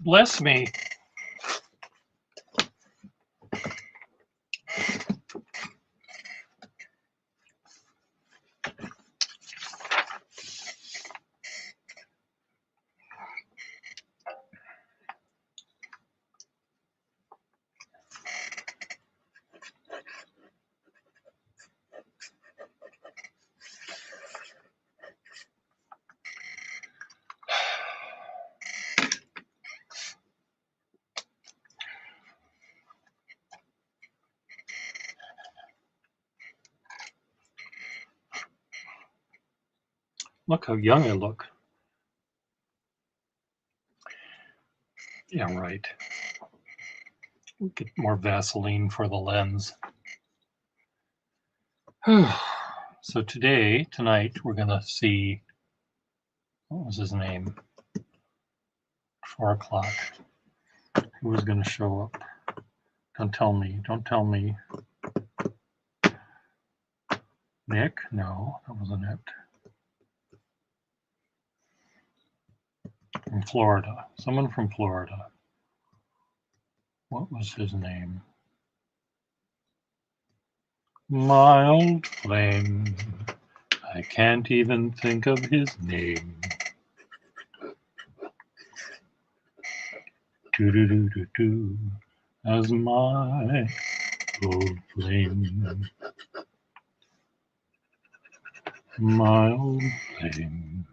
Bless me. Look how young I look. Yeah, right. Get more Vaseline for the lens. So tonight, we're going to see, what was his name? 4 o'clock. Who was going to show up? Don't tell me. Nick? No, that wasn't it. From Florida. Someone from Florida. What was his name? My old flame. I can't even think of his name. Do-do-do-do-do. As my old flame. My old flame.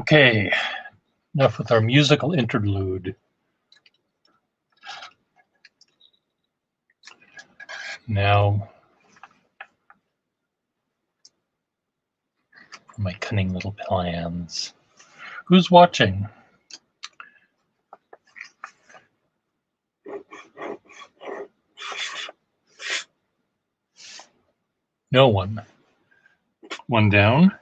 Okay, enough with our musical interlude. Now, for my cunning little plans. Who's watching? No one. One down.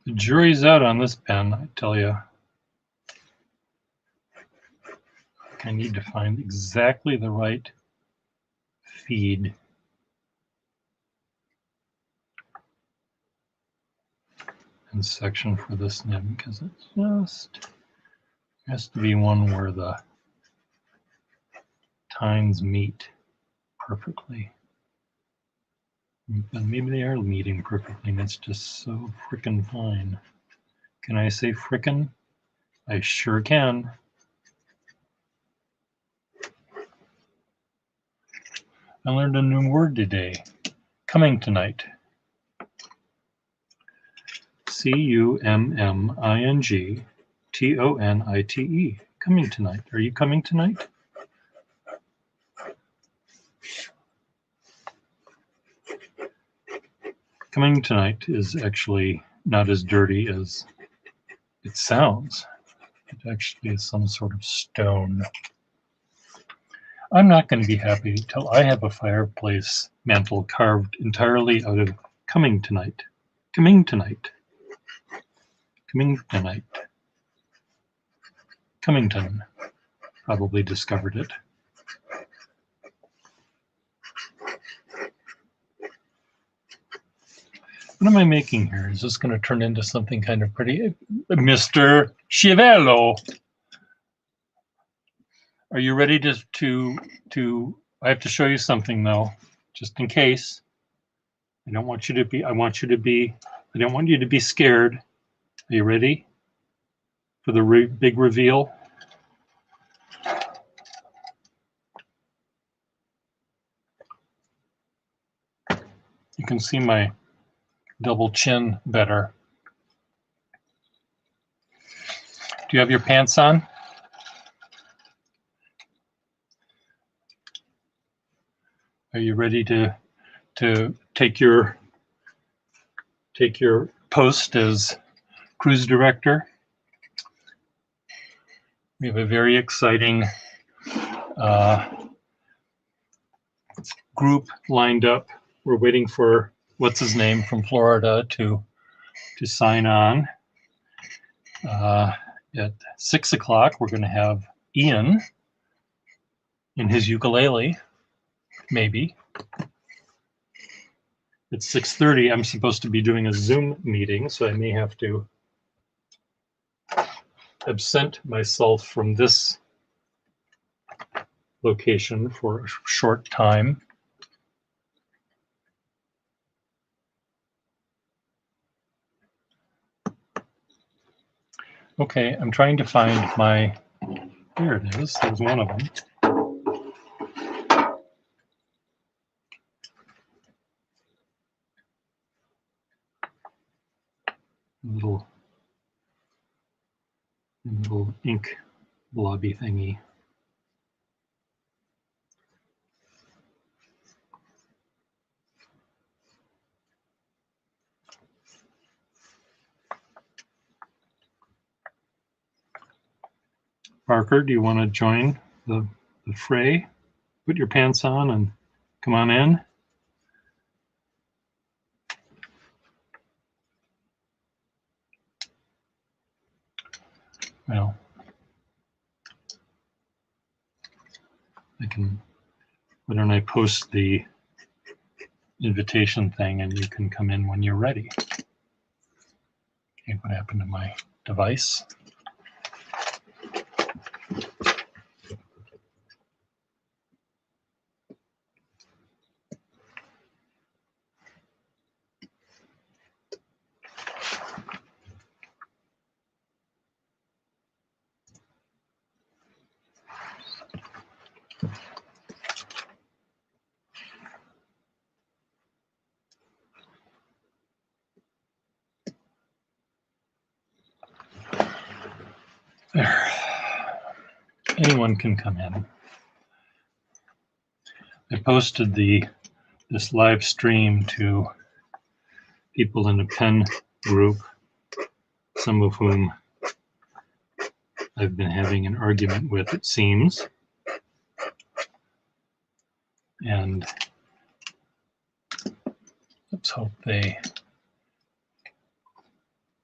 The jury's out on this pen, I tell you. I need to find exactly the right feed. And section for this nib, because it just has to be one where the tines meet perfectly. But maybe they are meeting perfectly, and it's just so frickin' fine. Can I say frickin'? I sure can. I learned a new word today. Coming tonight. C-U-M-M-I-N-G-T-O-N-I-T-E. Coming tonight. Are you coming tonight? Coming tonight is actually not as dirty as it sounds. It actually is some sort of stone. I'm not going to be happy till I have a fireplace mantle carved entirely out of coming tonight. Coming tonight. Coming tonight. Cummington probably discovered it. What am I making here? Is this going to turn into something kind of pretty? Mr. Chiavello, are you ready to I have to show you something though, just in case. I don't want you to be, I don't want you to be scared. Are you ready for the big reveal? You can see my double chin better. Do you have your pants on? Are you ready to take your post as cruise director? We have a very exciting group lined up. We're waiting for what's his name from Florida to sign on. At 6 o'clock, we're going to have Ian in his ukulele, maybe. At 6:30, I'm supposed to be doing a Zoom meeting, so I may have to absent myself from this location for a short time. Okay, I'm trying to find my, there it is, there's one of them. Little ink blobby thingy. Parker, do you want to join the fray? Put your pants on and come on in. Well, why don't I post the invitation thing and you can come in when you're ready. Okay, what happened to my device? There. Anyone can come in. I posted this live stream to people in a pen group, some of whom I've been having an argument with, it seems. And let's hope they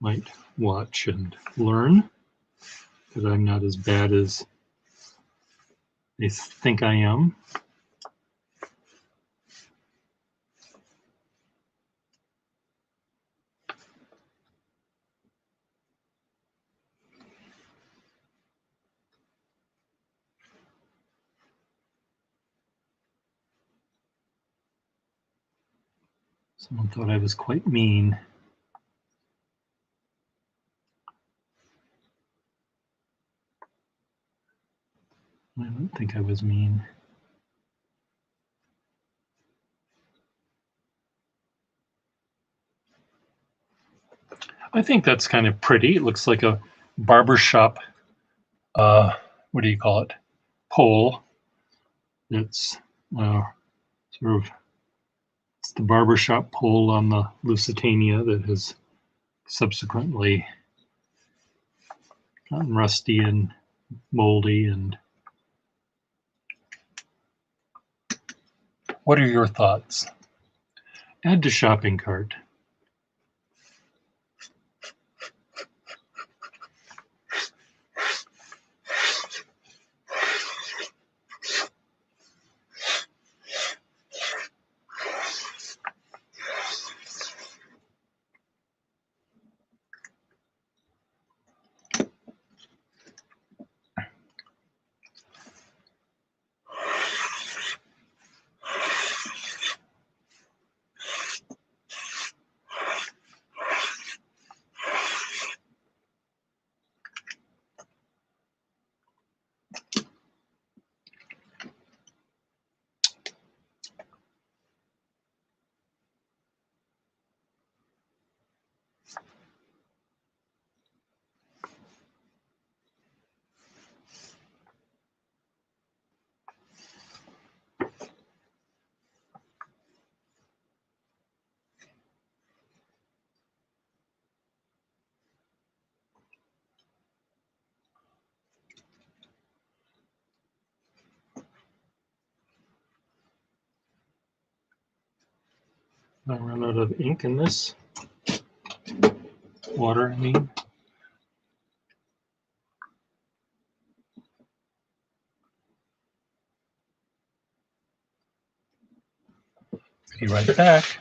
might watch and learn that I'm not as bad as they think I am. Someone thought I was quite mean. I don't think I was mean. I think that's kind of pretty. It looks like a barbershop, what do you call it, pole. It's sort of the barbershop pole on the Lusitania that has subsequently gotten rusty and moldy. And what are your thoughts? Add to shopping cart. I run out of ink in this. Water, I mean. Be right back.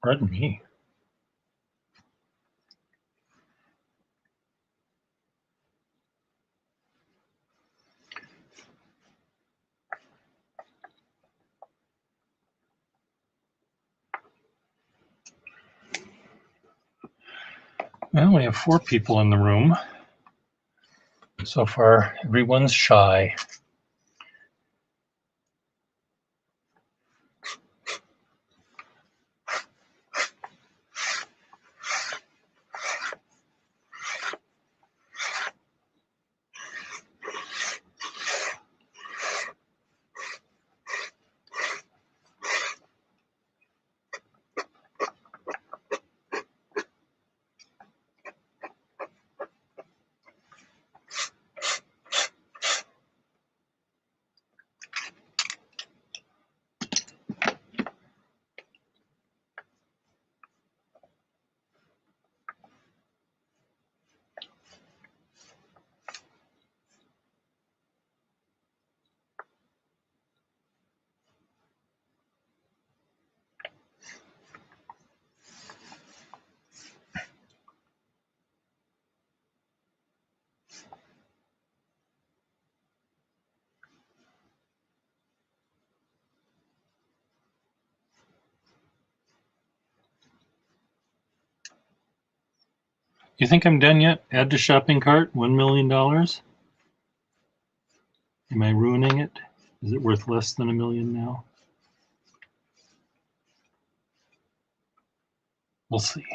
Pardon me. Well, we have 4 people in the room. So far, everyone's shy. You think I'm done yet? Add to shopping cart, $1 million? Am I ruining it? Is it worth less than $1 million now? We'll see.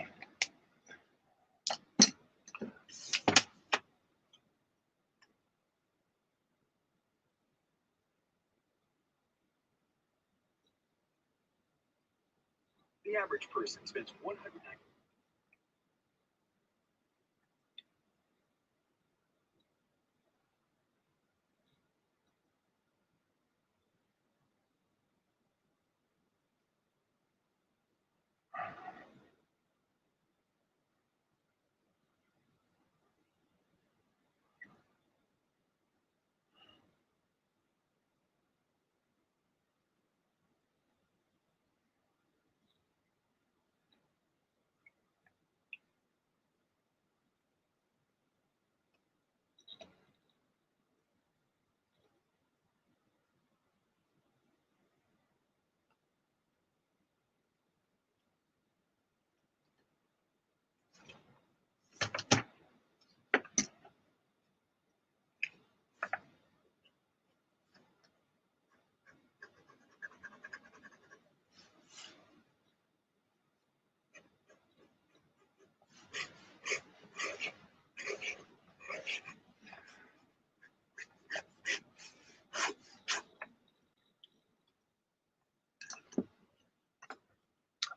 The average person spends 190.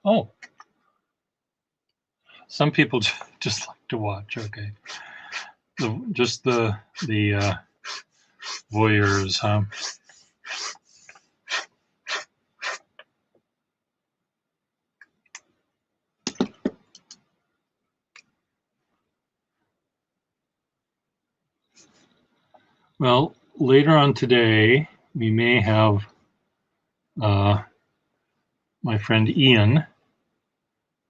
Oh, some people just like to watch. Okay, just the voyeurs, huh? Well, later on today, we may have my friend Ian,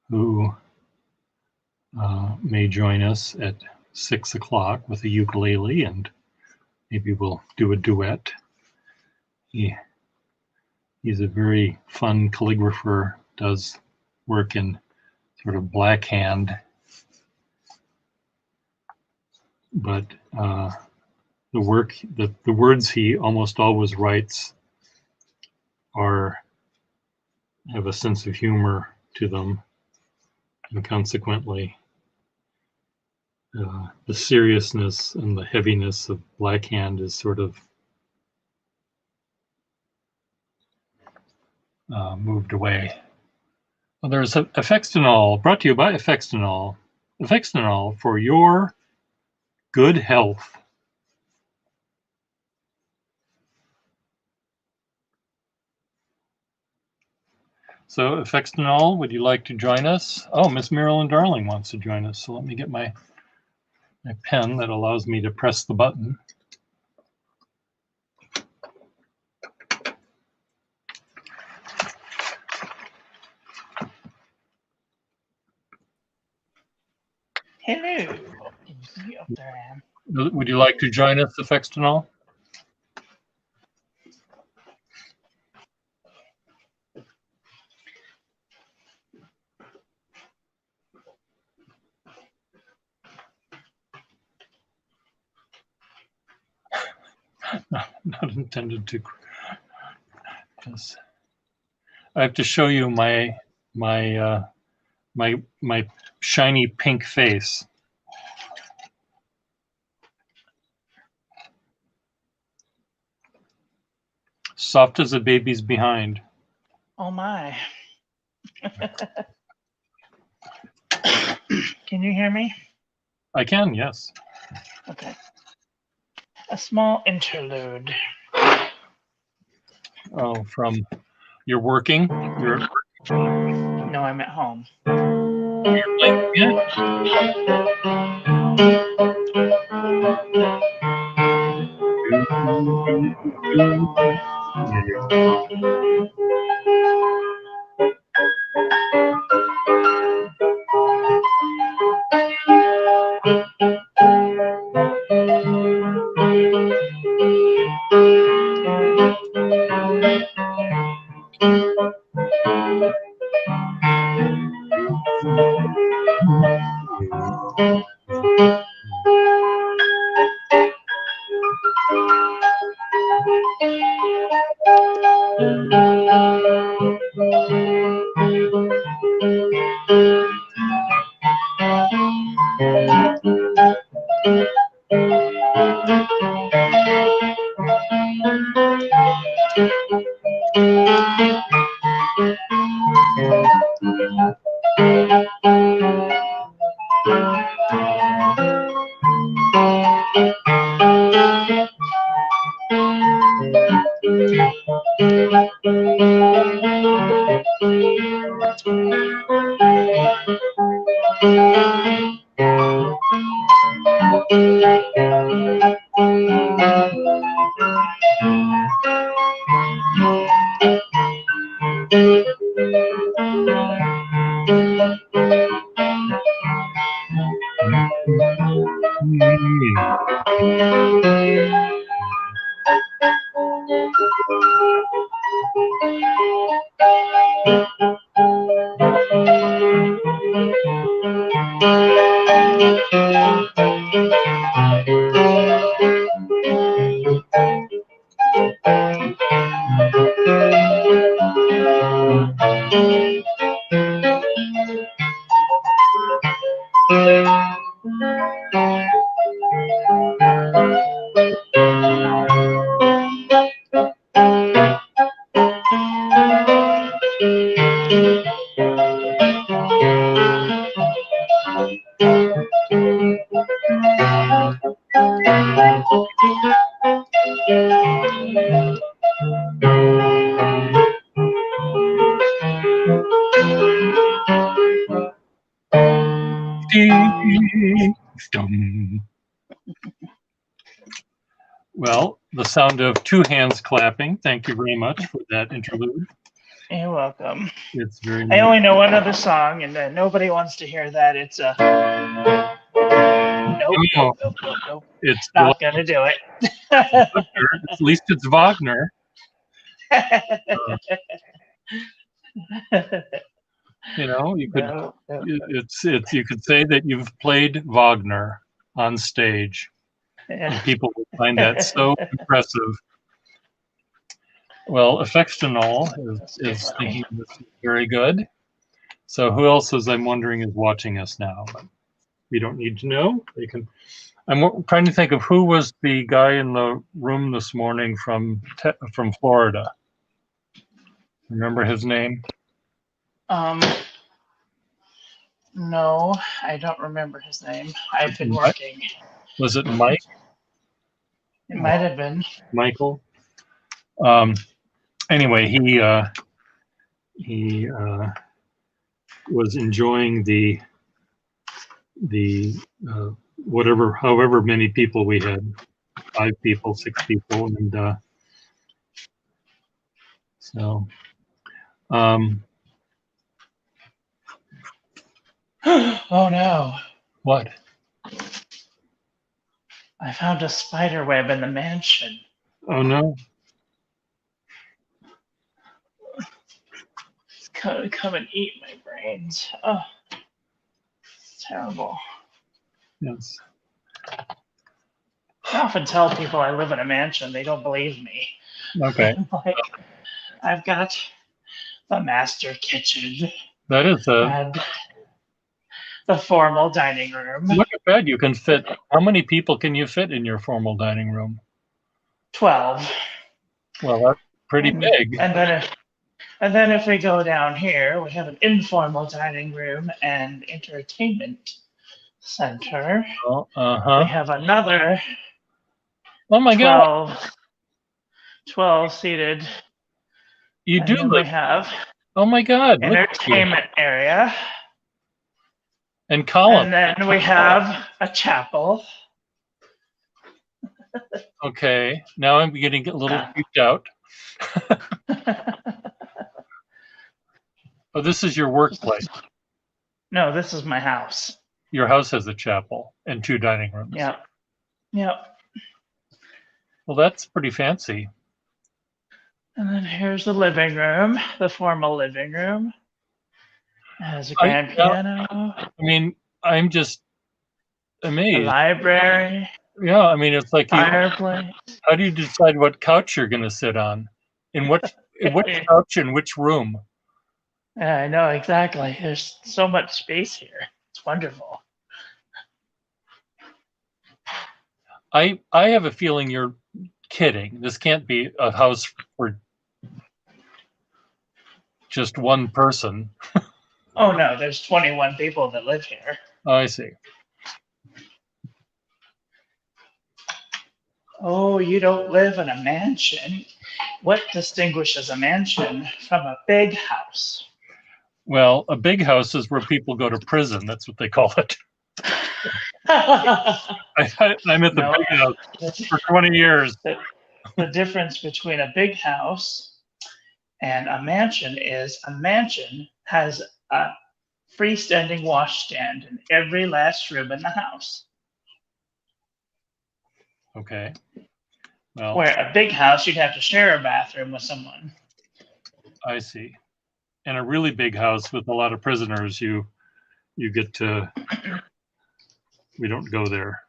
who may join us at 6 o'clock with a ukulele, and maybe we'll do a duet. He's a very fun calligrapher, does work in sort of black hand, but the words he almost always writes have a sense of humor to them, and consequently the seriousness and the heaviness of black hand is sort of moved away. Well, there's Affextinol, brought to you by Affextinol. Affextinol for your good health. So, Affextinol, would you like to join us? Oh, Miss Marilyn Darling wants to join us. So let me get my pen that allows me to press the button. Hello. Would you like to join us, Affextinol? Not intended to. I have to show you my shiny pink face. Soft as a baby's behind. Oh my. Can you hear me? I can, yes. Okay. A small interlude. Oh, from you're working? No, I'm at home. You're playing Dum. Well, the sound of two hands clapping. Thank you very much for that interlude. You're welcome. It's very I nice. only know one other song, and nobody wants to hear that. It's a nope, Oh, nope, nope, nope, nope. it's Not gonna do it. at least it's Wagner. You know, you could No, no. it's you could say that you've played Wagner on stage, and Yeah. people will find that so impressive. Well, Affectional is thinking this is very good. So who else is, I'm wondering, is watching us now? But we don't need to know. They can. I'm trying to think of who was the guy in the room this morning from Florida. Remember his name? No, I don't remember his name. I've been working. Was it Mike? It might have been. Michael? Anyway, he was enjoying the whatever, however many people we had, 5 people, 6 people, and so Oh no. what? I found a spider web in the mansion. Oh no. It's gonna come and eat my brains. Oh, it's terrible. Yes. I often tell people I live in a mansion. They don't believe me. Okay. Like, I've got the master kitchen That is and the formal dining room. look at that. You can fit, how many people can you fit in your formal dining room? 12. Well, that's pretty big. And then if we go down here, we have an informal dining room and entertainment center. Oh, We have another oh my God. 12 seated. You And do then we live. have Oh my God. Look at you. entertainment area. And Colin. And then we have a chapel. Okay. Now I'm getting a little freaked out. Oh, this is your workplace. No, this is my house. Your house has a chapel and 2 dining rooms. Yep. Yep. Well, that's pretty fancy. And then here's the living room, the formal living room. It has a grand piano, I mean, I'm just a amazed. library, Yeah, I mean, it's like fireplace. how do you decide what couch you're going to sit on? In which couch in which room? Yeah, I know exactly. There's so much space here. It's wonderful. I have a feeling you're kidding. This can't be a house for just one person. Oh no, there's 21 people that live here. Oh, I see. Oh, you don't live in a mansion. What distinguishes a mansion from a big house? Well, a big house is where people go to prison. That's what they call it. I'm at the big house for 20 years. The difference between a big house and a mansion is a mansion has a freestanding washstand in every last room in the house. Okay. Well, where a big house, you'd have to share a bathroom with someone. I see. In a really big house with a lot of prisoners, you get to, we don't go there.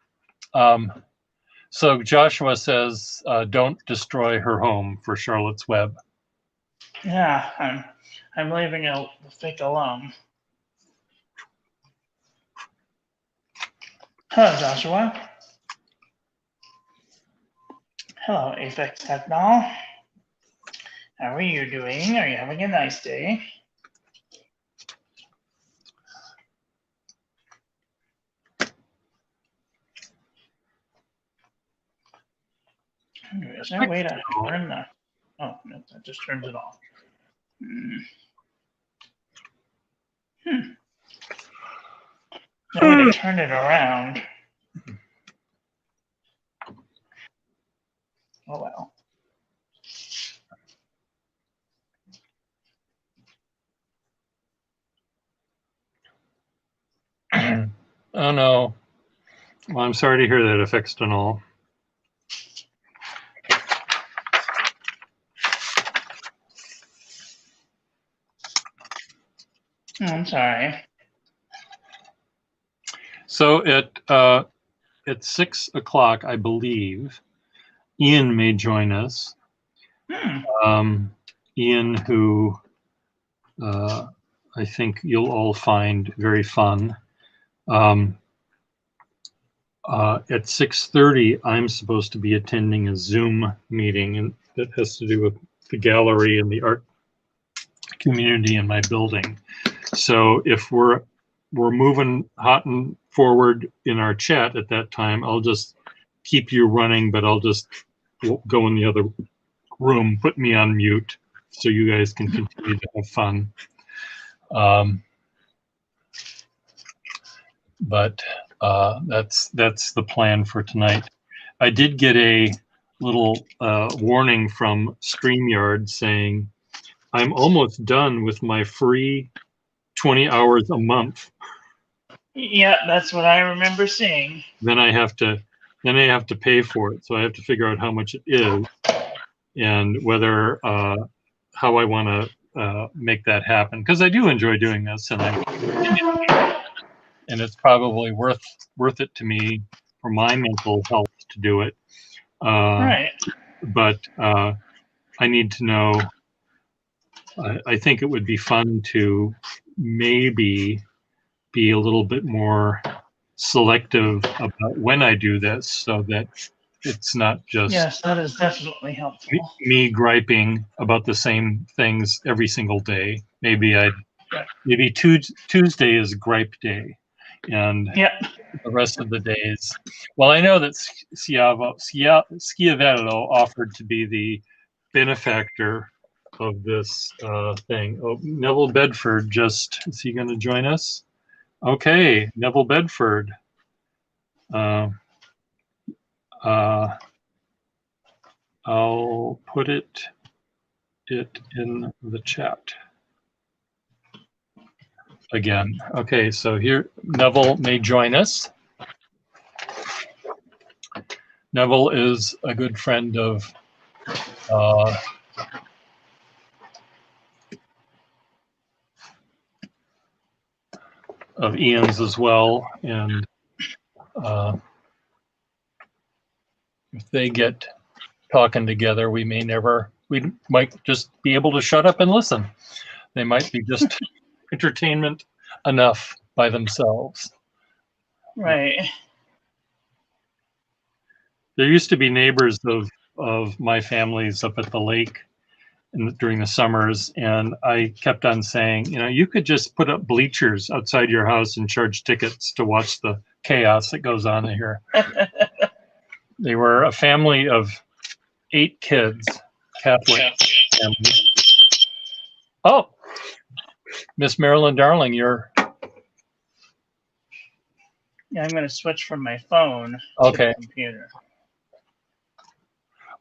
So Joshua says, don't destroy her home for Charlotte's Web. Yeah, I'm leaving the fic alone. Hello, Joshua. Hello, Apex Technol. How are you doing? Are you having a nice day? Is there a way to turn the... Oh, no, that just turns it off. No way to turn it around. Oh, well. Oh no. Well, I'm sorry to hear that, affixed and all. Oh, I'm sorry. So at 6 o'clock, I believe, Ian may join us. Ian, who I think you'll all find very fun. At 6:30, I'm supposed to be attending a Zoom meeting, and that has to do with the gallery and the art community in my building. So if we're moving hot and forward in our chat at that time, I'll just keep you running, but I'll just go in the other room, put me on mute, so you guys can continue to have fun. But that's the plan for tonight. I did get a little warning from StreamYard saying I'm almost done with my free 20 hours a month. Yeah, that's what I remember seeing. Then I have to pay for it. So I have to figure out how much it is and whether how I want to make that happen, because I do enjoy doing this, and and it's probably worth it to me for my mental health to do it. Right. But I need to know. I think it would be fun to maybe be a little bit more selective about when I do this, so that it's not just yes, that is definitely helpful. me griping about the same things every single day. Maybe Tuesday is gripe day, and the rest of the days. Well, I know that Schiavello offered to be the benefactor of this thing. Oh, Neville Bedford is he going to join us? Okay, Neville Bedford. I'll put it in the chat again. Okay, so here Neville may join us. Neville is a good friend of Ian's as well, and if they get talking together, we might just be able to shut up and listen. They might be just entertainment enough by themselves. Right. There used to be neighbors of my family's up at the lake during the summers, and I kept on saying, you could just put up bleachers outside your house and charge tickets to watch the chaos that goes on in here. They were a family of 8 kids, Catholic family. Oh, Miss Marilyn Darling, you're... Yeah, I'm going to switch from my phone to okay. the computer.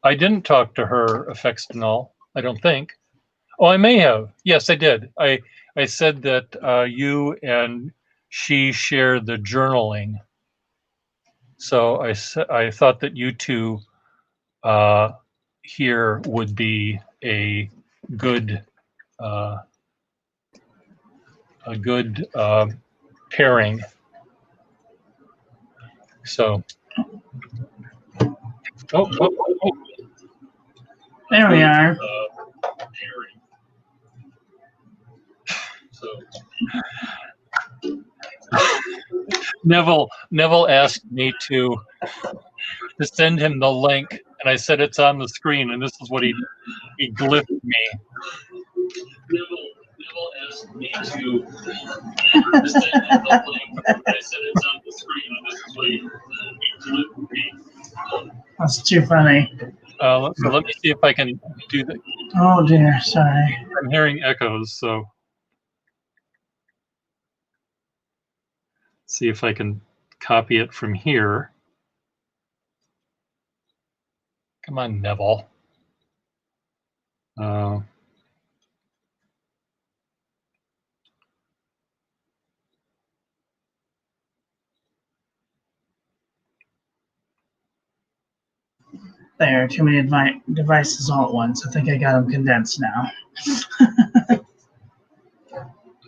I didn't talk to her affects and all, I don't think. Oh, I may have. Yes, I did. I said that you and she share the journaling. So I thought that you two here would be a good pairing. So, oh. There we are. So, Neville asked me to send him the link, and I said it's on the screen, and this is what he glyphed me. Neville asked me to send him the link, and I said it's on the screen, and this is what he glyphed me. That's too funny. So let me see if I can do that. Oh dear, sorry. I'm hearing echoes, so see if I can copy it from here. Come on, Neville. There, too many devices all at once. I think I got them condensed now. I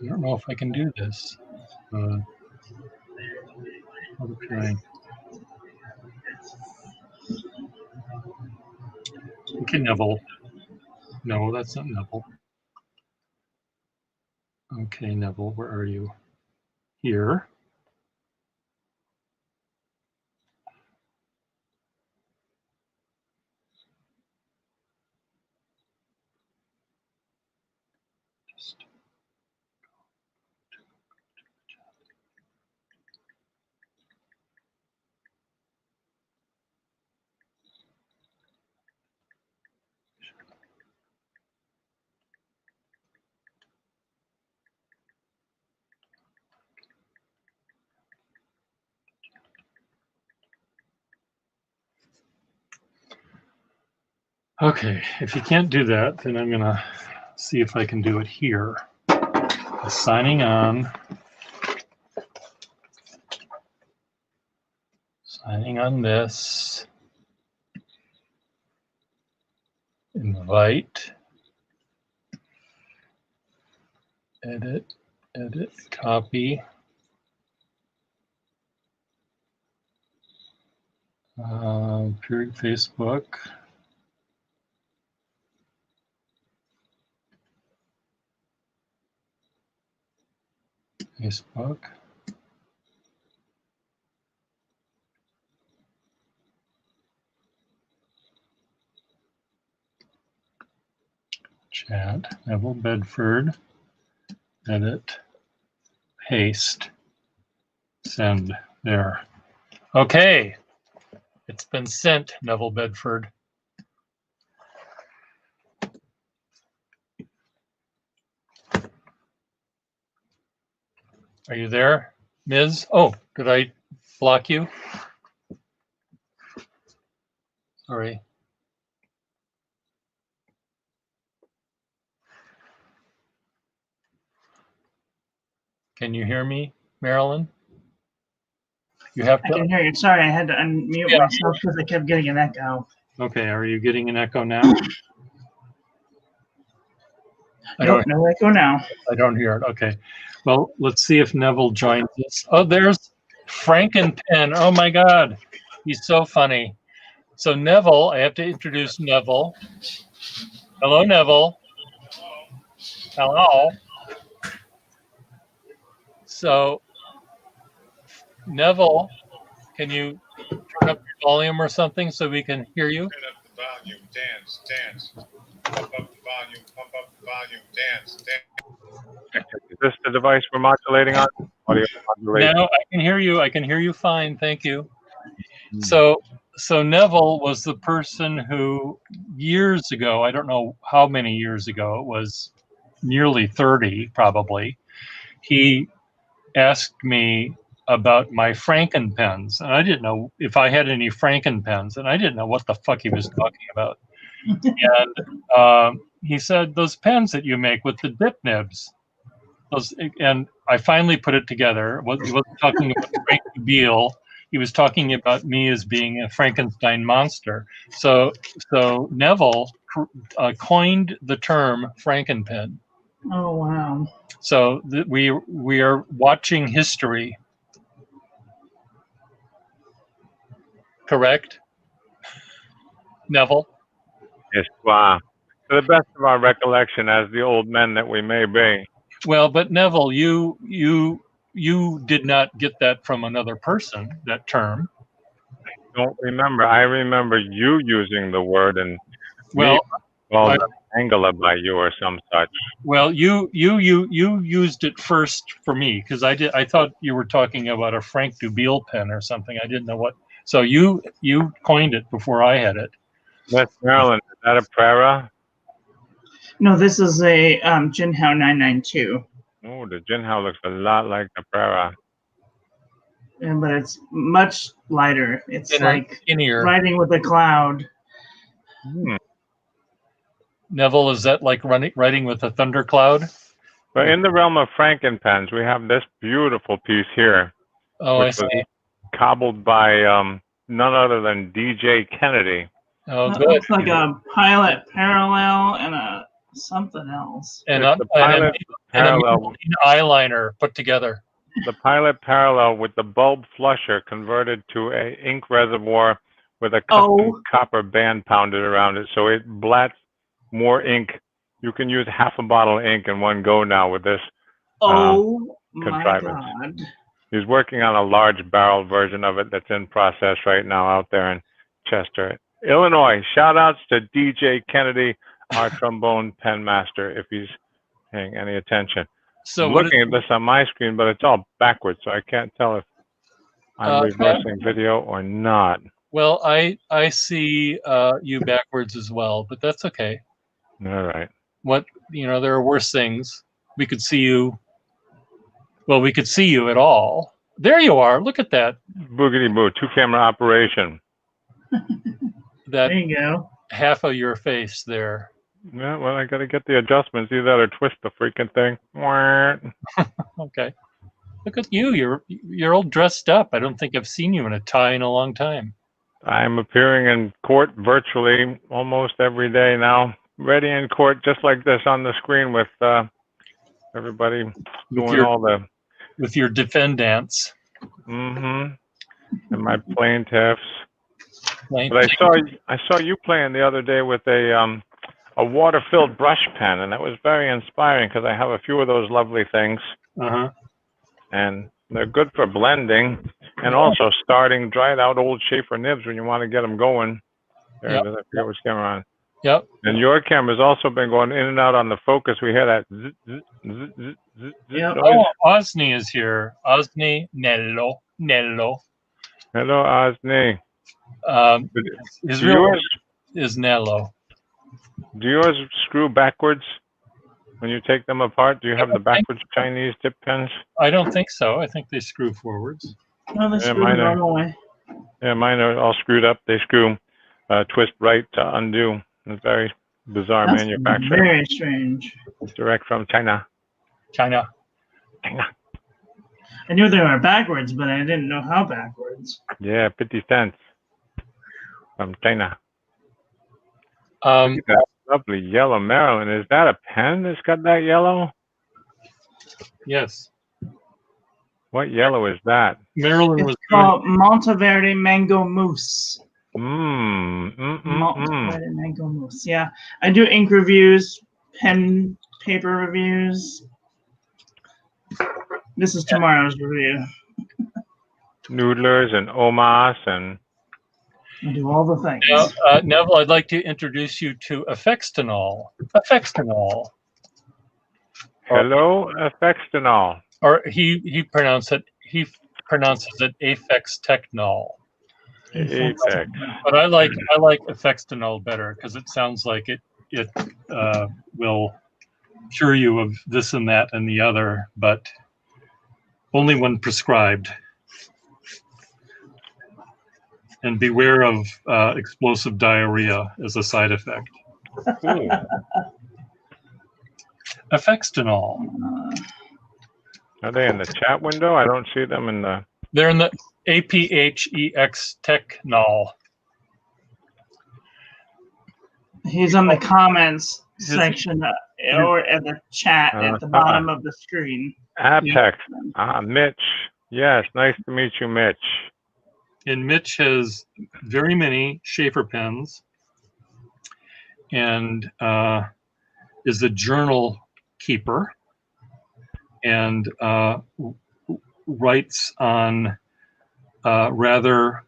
don't know if I can do this. I'll try. Okay, Neville. No, that's not Neville. Okay, Neville, where are you? Here. Okay, if you can't do that, then I'm gonna see if I can do it here. Signing on. Signing on this. Invite. Edit. Edit. Copy. Period Facebook. Facebook. Chat. Neville Bedford. Edit. Paste. Send. There. Okay. It's been sent, Neville Bedford. Are you there, Ms.? Oh, did I block you? Sorry. Can you hear me, Marilyn? You have to. I can hear you. Sorry, I had to unmute myself because I kept getting an echo. Okay, are you getting an echo now? Nope, no echo now. I don't hear it. Okay. Well, let's see if Neville joins us. Oh, there's Franken Pen. Oh my God. He's so funny. So Neville, I have to introduce Neville. Hello, Neville. Hello. So Neville, can you turn up your volume or something so we can hear you? Turn up the volume, dance, dance. Pump up the volume, dance, dance. Is this the device we're modulating on? Audio modulation. No, I can hear you. I can hear you fine. Thank you. So Neville was the person who years ago, I don't know how many years ago, it was nearly 30 probably, he asked me about my Franken pens. And I didn't know if I had any Franken pens, and I didn't know what the fuck he was talking about. And he said, those pens that you make with the dip nibs. And I finally put it together. He wasn't talking about Frank Beale. He was talking about me as being a Frankenstein monster. So Neville coined the term Franken Pen. Oh, wow. So we are watching history. Correct, Neville? Yes, wow. To the best of our recollection, as the old men that we may be. Well, but Neville, you did not get that from another person, that term. I don't remember. I remember you using the word and well, called Angela by you or some such. Well, you used it first for me because I thought you were talking about a Frank Dubiel pen or something. I didn't know what. So you coined it before I had it. Miss Marilyn, is that a Prera? No, this is a Jinhao 992, Oh, the Jinhao looks a lot like the Prera. but it's much lighter. It's like Skinnier. writing with a cloud. Hmm. Neville, is that like writing with a thundercloud? But in the realm of Franken Pens, we have this beautiful piece here, Oh, I which was see. cobbled by none other than DJ Kennedy. Oh, It good. looks like a pilot parallel and a something else. And It's the pilot a parallel. Maybelline eyeliner put together. The pilot parallel with the bulb flusher converted to a ink reservoir with a custom copper band pounded around it, so it blats more ink. You can use half a bottle of ink in one go now with this Oh my contrivance. God. He's working on a large barrel version of it that's in process right now out there in Chester, Illinois. Shout outs to DJ Kennedy, our trombone pen master, if he's paying any attention. So I'm what looking at this on my screen, but it's all backwards, so I can't tell if I'm reversing video or not. Well, I see you backwards as well, but that's okay. All right. What, there are worse things. We could see you. Well, we could see you at all. There you are. Look at that. Boogity boo, 2-camera operation. That There you go. half of your face there. Yeah, well, I got to get the adjustments. Either that or twist the freaking thing. Okay. Look at you. You're all dressed up. I don't think I've seen you in a tie in a long time. I'm appearing in court virtually almost every day now. Ready in court, just like this on the screen with everybody doing all the... With your defendants. Mm-hmm. And my plaintiffs. Right. But I saw you playing the other day with a water-filled brush pen, and that was very inspiring because I have a few of those lovely things. Uh-huh. And they're good for blending and also starting dried-out old Schaefer nibs when you want to get them going. There it is. I forget which camera on. Yep. And your camera's also been going in and out on the focus. We hear that zzz, zzz, zzz, zzz, zzz Yep. noise. Oh, Osni is here. Osni Nello. Hello, Osni. His Do real yours, name is Nello. do yours screw backwards when you take them apart? Do you have the backwards Chinese tip pens? I don't think so. I think they screw forwards. No, this Yeah, is mine the are. normal way. Yeah, mine are all screwed up. They screw twist right to undo. It's very bizarre That's manufacture. very strange. Direct from China. China. China. I knew they were backwards, but I didn't know how backwards. Yeah, 50 cents from China. Um, Look at that lovely yellow Maryland. Is that a pen that's got that yellow? yes. What yellow is that? Maryland It's was called Monteverde Mango Mousse. Mmm. Monteverde Mango Mousse. Yeah, I do ink reviews, pen paper reviews. This is tomorrow's review. Noodlers and Omas and... I do all the things. Now, Neville, I'd like to introduce you to Affextinol. Affextinol. Hello, Affextinol. Or he pronounces it Affextecnol. Apex. But I like Affextinol better because it sounds like it will cure you of this and that and the other, but only when prescribed. And beware of explosive diarrhea as a side effect. Ooh. Affextinol. Are they in the chat window? I don't see them in the... They're in the APHEX Technol. He's on the comments section or at the chat at the bottom of the screen. Apex. Mitch. Yes, nice to meet you, Mitch. And Mitch has very many Schaefer pens and is a journal keeper and writes on rather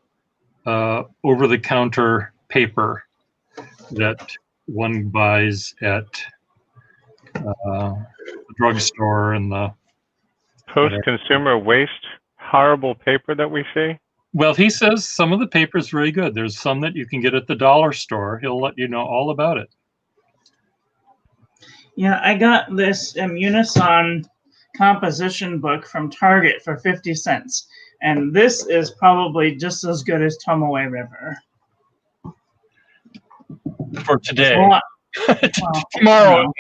over-the-counter paper that one buys at the drugstore and the Post-consumer waste, horrible paper that we see. Well, he says some of the paper is really good. There's some that you can get at the dollar store. He'll let you know all about it. Yeah, I got this Unison composition book from Target for 50 cents. And this is probably just as good as Tomoe River. For today. Well, Tomorrow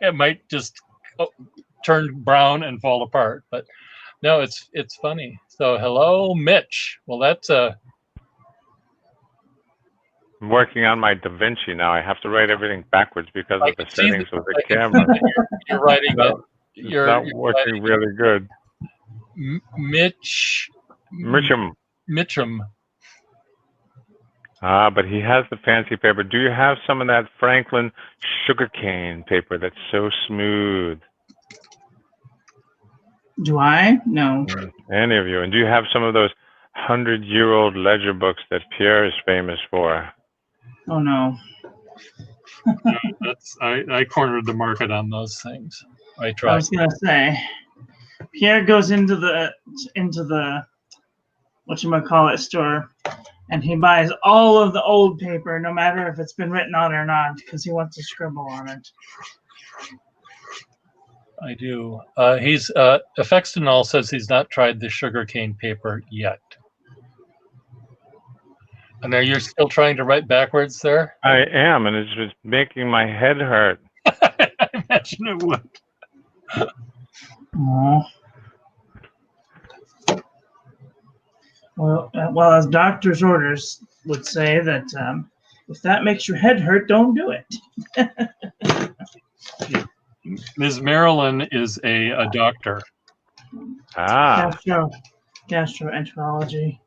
it might just turn brown and fall apart. But no, it's funny. So hello, Mitch. Well, that's I'm working on my Da Vinci now. I have to write everything backwards because of the settings of the camera. You're writing it. It's not working really good. Mitchum. But he has the fancy paper. Do you have some of that Franklin sugarcane paper that's so smooth? Do I? No. Any of you? And do you have some of those 100-year-old ledger books that Pierre is famous for? Oh no. I cornered the market on those things. I tried. I was gonna say, Pierre goes into the whatchamacallit store, and he buys all of the old paper, no matter if it's been written on or not, because he wants to scribble on it. I do. Effextinol says he's not tried the sugarcane paper yet. And you're still trying to write backwards there? I am, and it's just making my head hurt. I imagine it would. Aww. Well, as doctor's orders would say that if that makes your head hurt, don't do it. Ms. Marilyn is a doctor. Gastroenterology.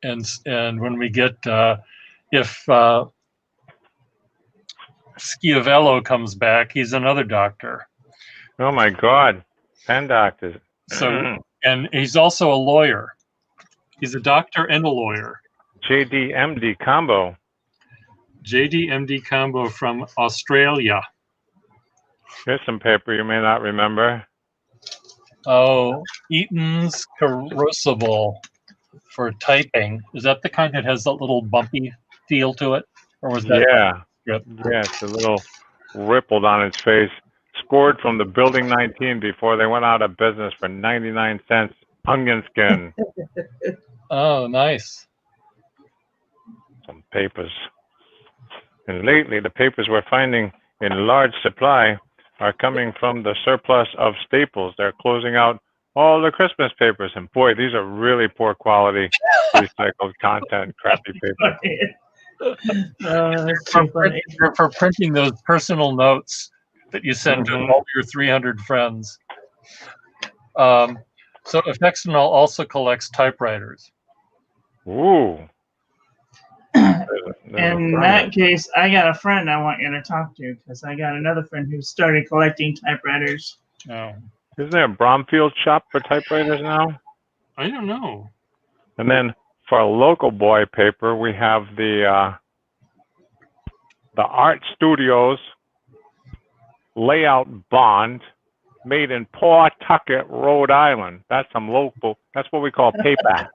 And when we get if Schiavello comes back, he's another doctor. Oh my God, pen doctor. So and he's also a lawyer. He's a doctor and a lawyer. JD-MD combo. JD-MD combo from Australia. Here's some paper you may not remember. Oh, Eaton's Crucible for typing. Is that the kind that has that little bumpy feel to it? Or was that? Yeah. Yeah, it's a little rippled on its face. Scored from the Building 19 before they went out of business for 99 cents. Onion skin. Oh, nice. Some papers. And lately, the papers we're finding in large supply are coming from the surplus of Staples. They're closing out all the Christmas papers. And boy, these are really poor quality recycled content, crappy paper. For printing those personal notes that you send to all your 300 friends. So Effextinol also collects typewriters. Ooh. In that case, I got a friend I want you to talk to, because I got another friend who started collecting typewriters. Oh. Isn't there a Bromfield shop for typewriters now? I don't know. And then for a local boy paper, we have the Art Studios layout bond made in Pawtucket, Rhode Island. That's some local. That's what we call paper.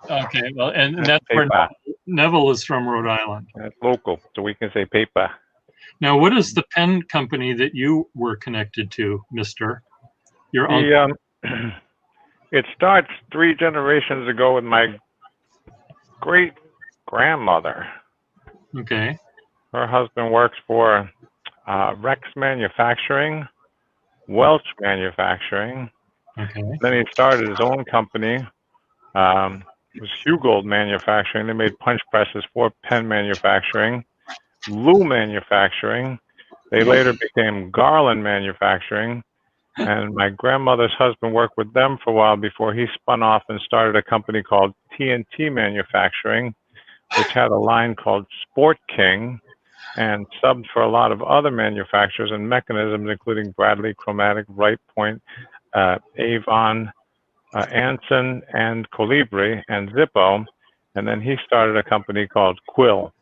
Okay, well, and that's where Neville is from, Rhode Island. That's local, so we can say paper. Now, what is the pen company that you were connected to, Mister? Your uncle? It starts 3 generations ago with my great-grandmother. Okay. Her husband works for Rex Manufacturing, Welch Manufacturing. Okay. Then he started his own company. It was Hugold Manufacturing. They made punch presses for pen manufacturing. Lou Manufacturing. They later became Garland Manufacturing. And my grandmother's husband worked with them for a while before he spun off and started a company called TNT Manufacturing, which had a line called Sport King and subbed for a lot of other manufacturers and mechanisms, including Bradley, Chromatic, Right Point, Avon, Anson, and Colibri, and Zippo. And then he started a company called Quill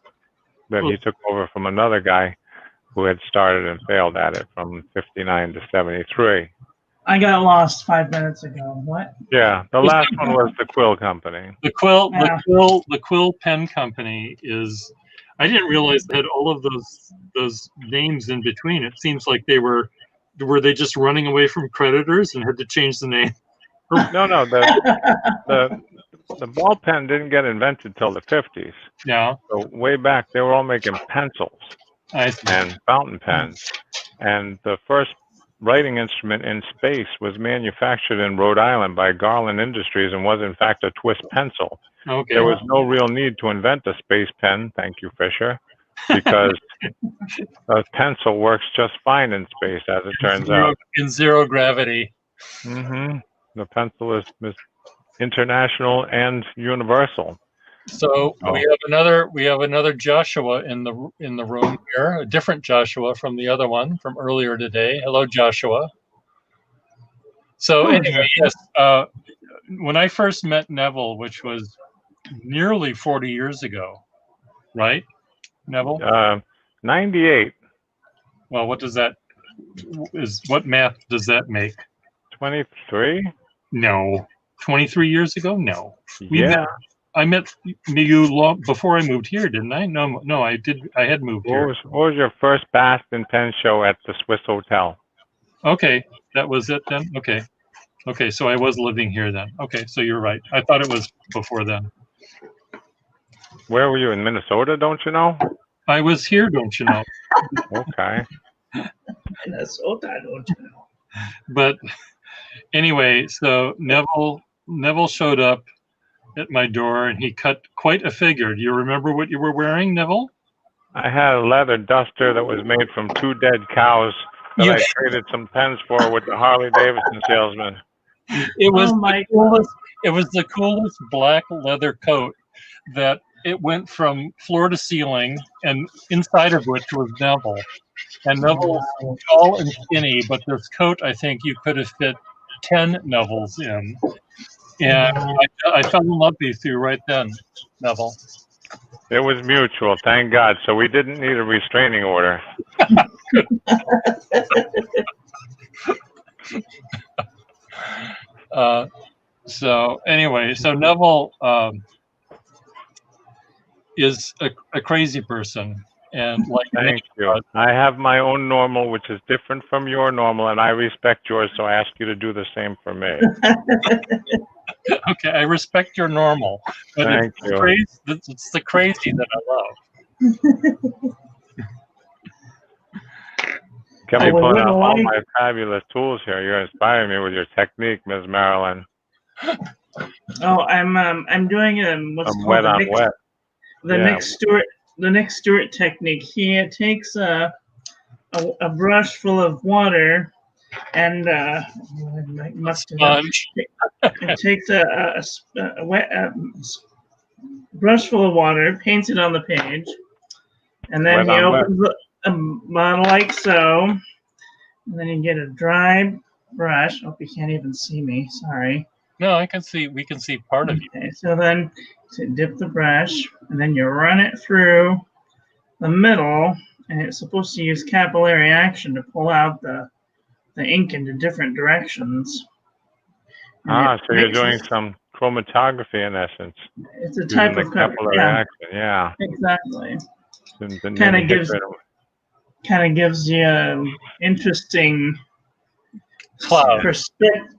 that he took over from another guy who had started and failed at it from 59 to 73. I got lost 5 minutes ago. What? Yeah, the last one was the Quill Company. The quill, Yeah. the quill pen company is. I didn't realize they had all of those names in between. It seems like they were they just running away from creditors and had to change the name? No, the ball pen didn't get invented till the 50s. Yeah, So way back, they were all making pencils I see. and fountain pens. And the first writing instrument in space was manufactured in Rhode Island by Garland Industries and was in fact a twist pencil. Okay. There was no real need to invent a space pen, thank you, Fisher, because a pencil works just fine in space, as it turns out. In zero gravity. The pencil is international and universal. So we have another Joshua in the room here, a different Joshua from the other one from earlier today. Hello, Joshua. So anyway, yes, when I first met Neville, which was nearly 40 years ago, right, Neville? 98. Well, what math does that make? 23? No. 23 years ago? No. I met you long before I moved here, didn't I? No, I did. I had moved here. What was your first Baston Pen show at the Swiss Hotel? Okay, that was it then? Okay, so I was living here then. Okay, so you're right. I thought it was before then. Where were you, in Minnesota, don't you know? I was here, don't you know? Okay. Minnesota, don't you know? But anyway, so Neville showed up at my door and he cut quite a figure. Do you remember what you were wearing, Neville? I had a leather duster that was made from 2 dead cows that I traded some pens for with the Harley Davidson salesman. It was the coolest black leather coat that it went from floor to ceiling, and inside of which was Neville. And Neville's tall and skinny, but this coat, I think you could have fit 10 Nevilles in. And I fell in love with you right then, Neville. It was mutual, thank God. So we didn't need a restraining order. So anyway, so Neville is a crazy person. And like, thank you. I have my own normal, which is different from your normal, and I respect yours, so I ask you to do the same for me. Okay, I respect your normal, but it's the crazy that I love. Can we put out all my fabulous tools here? You're inspiring me with your technique, Ms. Marilyn. Oh, I'm doing what's called wet on wet. The Nick Stewart technique. He takes a brush full of water and it takes a brush full of water, paints it on the page, and then he opens a bottle like so, and then you get a dry brush. Oh, you can't even see me. Sorry. No, I can see. We can see part of you. Okay, so then dip the brush, and then you run it through the middle, and it's supposed to use capillary action to pull out the ink into different directions. So you're doing some chromatography in essence. It's a type of capillary action, yeah. Exactly. Kind of gives you an interesting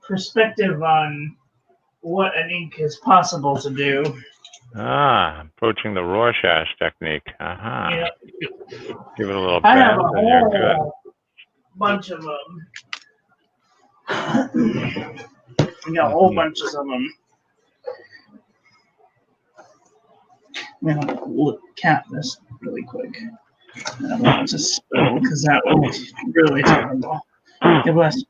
perspective on what an ink is possible to do. Approaching the Rorschach technique. Yeah. Give it a little I have bend, and you're good. Bunch of them. We got whole bunches of them. I'm gonna cap this really quick. I don't want it to spill because that will be really terrible. God bless.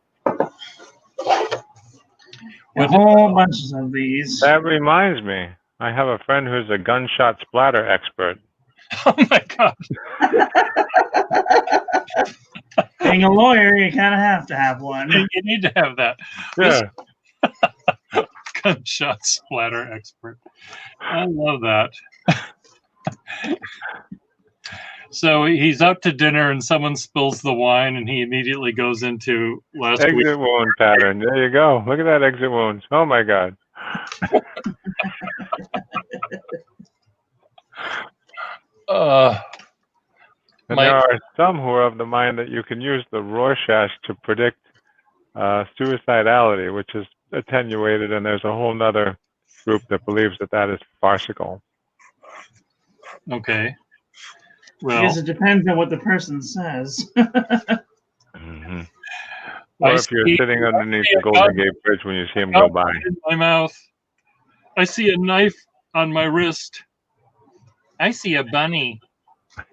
A whole bunches of these. That reminds me, I have a friend who's a gunshot splatter expert. Oh my God. Being a lawyer, you kind of have to have one. You need to have that. Yeah. Gunshot splatter expert. I love that. So he's out to dinner and someone spills the wine and he immediately goes into last week. Exit wound pattern. There you go. Look at that exit wounds. Oh my God. And there are some who are of the mind that you can use the Rorschach to predict suicidality, which is attenuated, and there's a whole nother group that believes that that is farcical. Okay. I Well, guess it depends on what the person says. Mm-hmm. Or I if you're see- sitting underneath I the Golden got- Gate Bridge when you see him go by. in my mouth. I see a knife on my wrist. I see a bunny. I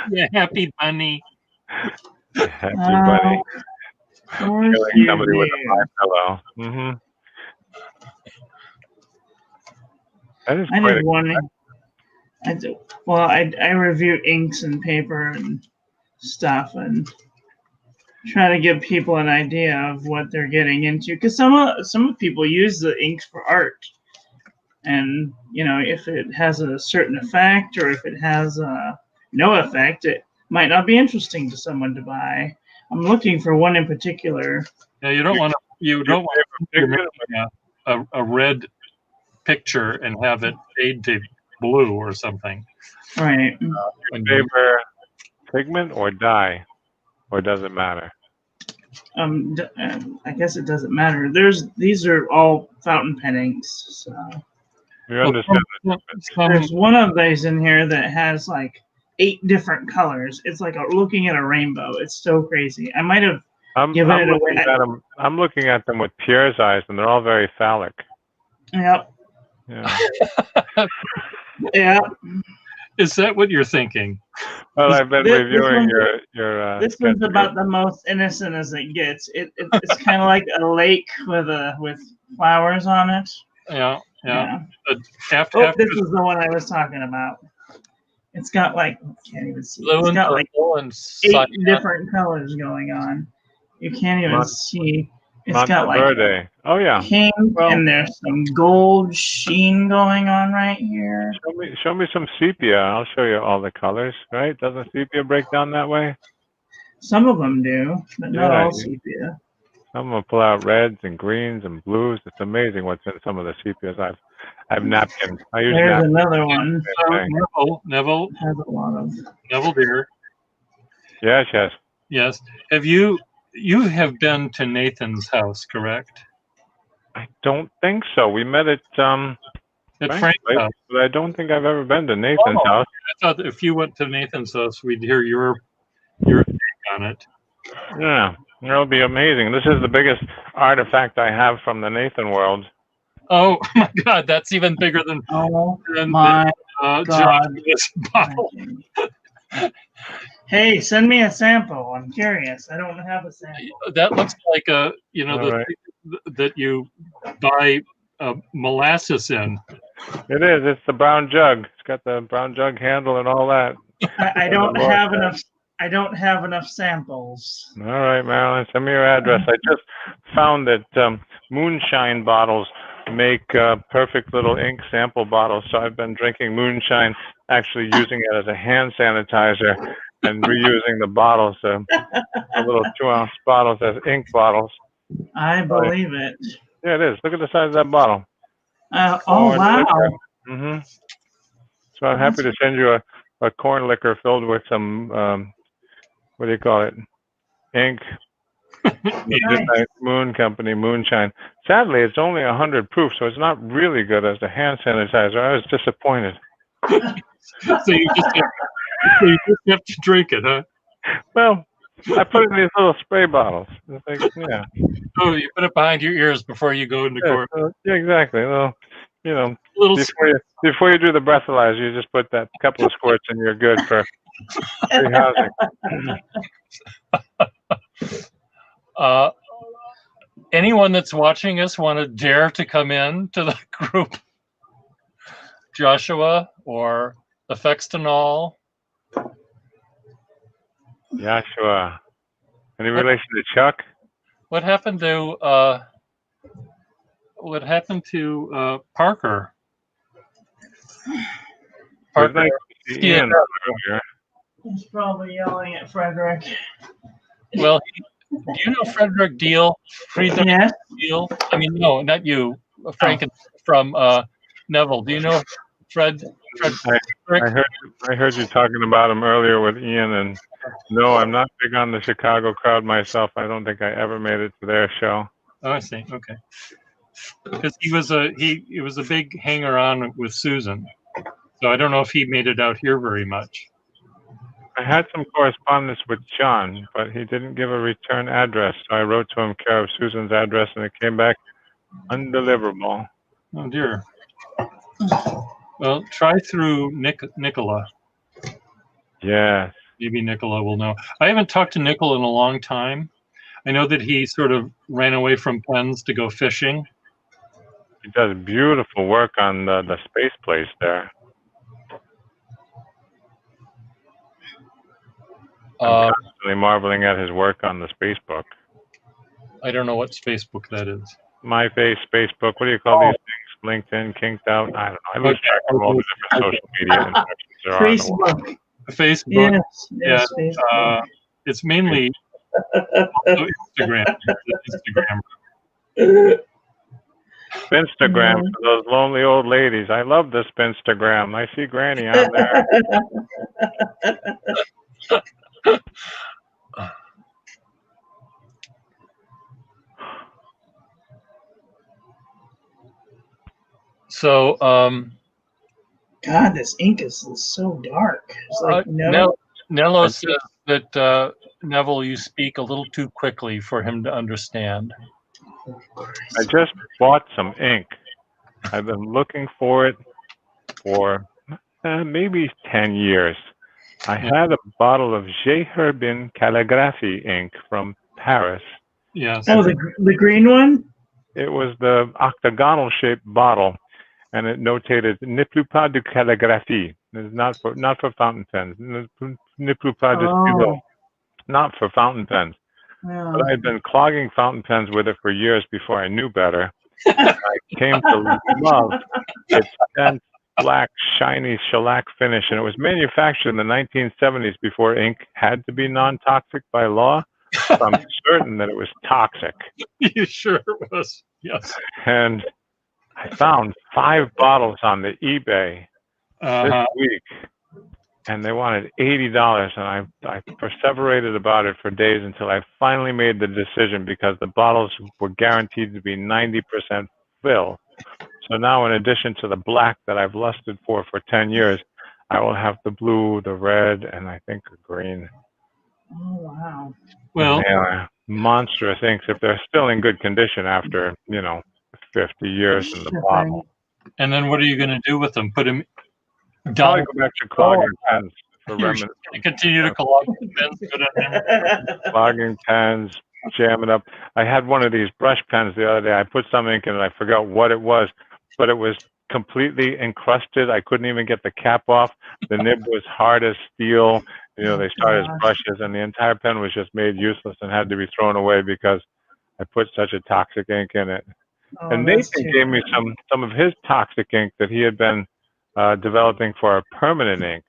see a happy bunny. Happy buddy. Of course Like you somebody with do. a my pillow. Mm-hmm. That is I quite did one. I review inks and paper and stuff and try to give people an idea of what they're getting into, because some people use the inks for art, and if it has a certain effect or if it has no effect, it might not be interesting to someone to buy. I'm looking for one in particular. Yeah, you don't want a red picture and have it fade to blue or something. Right. Favor pigment or dye, or does it matter? I guess it doesn't matter. These are all fountain pen inks. So You understand that? there's one of these in here that has like 8 different colors. It's like looking at a rainbow. It's so crazy. I might have given it away. I'm looking at them with Pierre's eyes, and they're all very phallic. Yep. Yeah. Yeah. Is that what you're thinking? Well, I've been reviewing your. This one's about the most innocent as it gets. It's kind of like a lake with flowers on it. Yeah. This is the one I was talking about. It's got like, can't even see. It's got like 8 different colors going on. You can't even see. It's got like pink, and there's some gold sheen going on right here. Show me some sepia. I'll show you all the colors. Right? Doesn't sepia break down that way? Some of them do, but not all sepia. Some will pull out reds and greens and blues. It's amazing what's in some of the sepias. I've napkins. I use There's napkins. another one. Neville has a lot of. Neville dear. Yes. Have you have been to Nathan's house, correct? I don't think so. We met at Frank's house, but I don't think I've ever been to Nathan's house. I thought if you went to Nathan's house, we'd hear your take on it. Yeah, that would be amazing. This is the biggest artifact I have from the Nathan world. Oh my God, that's even bigger than God. John's bottle. Hey, send me a sample. I'm curious. I don't have a sample. That looks like a that you buy molasses in. It is. It's the brown jug. It's got the brown jug handle and all that. I don't have enough. I don't have enough samples. All right, Marilyn, send me your address. I just found that moonshine bottles make perfect little ink sample bottles. So I've been drinking moonshine, actually using it as a hand sanitizer and reusing the bottles, the little 2-ounce bottles as ink bottles. I believe it. Yeah, it is. Look at the size of that bottle. Oh, wow. Mm-hmm. So I'm happy to send you a corn liquor filled with some, what do you call it? Ink. Midnight Moon Company Moonshine. Sadly, it's only 100 proof, so it's not really good as a hand sanitizer. I was disappointed. So you just have to drink it, huh? Well, I put it in these little spray bottles. It's like, yeah. Oh, you put it behind your ears before you go into court. Yeah, exactly. Well, before you do the breathalyzer, you just put that couple of squirts and you're good for free housing. Anyone that's watching us want to dare to come in to the group? Joshua or Affextinol? Joshua. Any relation to Chuck? What happened to Parker? It was nice to see Ian it. earlier. He's probably yelling at Frederick. Well, do you know Frederick Deal? Friedrich Yes. Deal? I mean, no, not you. Franken from Neville. Do you know Fred? I heard you talking about him earlier with Ian, and no, I'm not big on the Chicago crowd myself. I don't think I ever made it to their show. Oh, I see. Okay. Because he was a big hanger on with Susan. So I don't know if he made it out here very much. I had some correspondence with John, but he didn't give a return address. So I wrote to him care of Susan's address, and it came back undeliverable. Oh dear. Well, try through Nicola. Yes. Maybe Nicola will know. I haven't talked to Nicola in a long time. I know that he sort of ran away from pens to go fishing. He does beautiful work on the space place there. I'm constantly marveling at his work on the space book. I don't know what Facebook that is. MySpace, Facebook, what do you call these things? LinkedIn, Kinked Out? I don't know. I lose track of all the different social media infections there are in the world. Facebook. Yes, Facebook. It's mainly Instagram. Instagram. Spinstagram for those lonely old ladies. I love the Spinstagram. I see Granny on there. So, God, this ink is so dark. It's like Nello says that Neville, you speak a little too quickly for him to understand. I just bought some ink. I've been looking for it for maybe 10 years. I had a bottle of Herbin Calligraphy ink from Paris. Yes. Oh, the green one? It was the octagonal shaped bottle, and it notated "Ne plus pas de calligraphie." It's not for fountain pens. Ne plus pas de stylo. Not for fountain pens. Yeah. But I had been clogging fountain pens with it for years before I knew better. I came to love its dense, black, shiny shellac finish, and it was manufactured in the 1970s before ink had to be non-toxic by law. So I'm certain that it was toxic. You sure it was? Yes. And I found 5 bottles on the eBay this week, and they wanted $80, and I perseverated about it for days until I finally made the decision because the bottles were guaranteed to be 90% fill. So now, in addition to the black that I've lusted for 10 years, I will have the blue, the red, and I think a green. Oh, wow. Well, they are monstrous inks if they're still in good condition after, 50 years in the bottle. And then what are you going to do with them? Put them down? Probably go back to clogging pens for remnants. Continue to clog pens. Clogging pens, jam it up. I had one of these brush pens the other day. I put some ink in it. I forgot what it was, but it was completely encrusted. I couldn't even get the cap off. The nib was hard as steel. They started as brushes, and the entire pen was just made useless and had to be thrown away because I put such a toxic ink in it. Oh, and Nathan gave me some of his toxic ink that he had been developing for a permanent ink.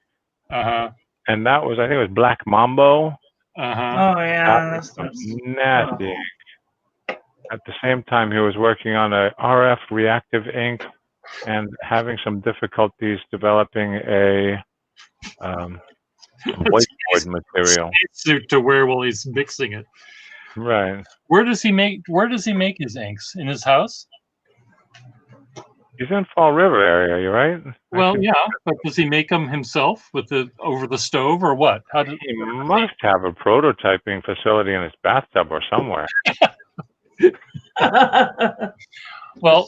And that was, I think it was Black Mambo. Oh, yeah. That's nasty ink. At the same time, he was working on a RF reactive ink and having some difficulties developing a whiteboard material suit to wear while he's mixing it. Right. Where does he make his inks? In his house? He's in Fall River area, you right? Well, yeah, but does he make them himself over the stove or what? He must have a prototyping facility in his bathtub or somewhere. Well,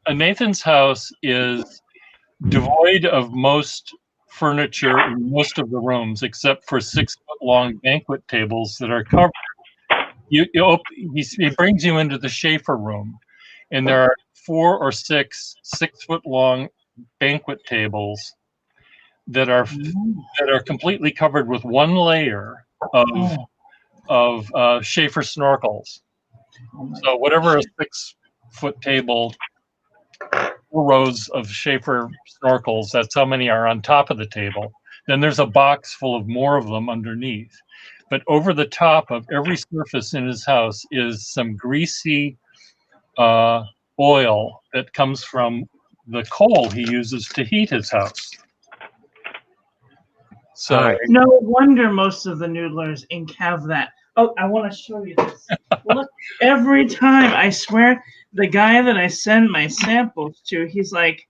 Nathan's house is devoid of most furniture in most of the rooms, except for 6-foot-long banquet tables that are covered. He brings you into the Schaefer room, and there are 4 or 6 6-foot-long banquet tables that are completely covered with one layer of Schaefer snorkels. So whatever a 6-foot table 4 rows of Schaefer snorkels. That's how many are on top of the table. Then there's a box full of more of them underneath. But over the top of every surface in his house is some greasy oil that comes from the coal he uses to heat his house. So Nice. No wonder most of the noodlers ink have that. Oh, I want to show you this. Look, every time, I swear, the guy that I send my samples to, he's like,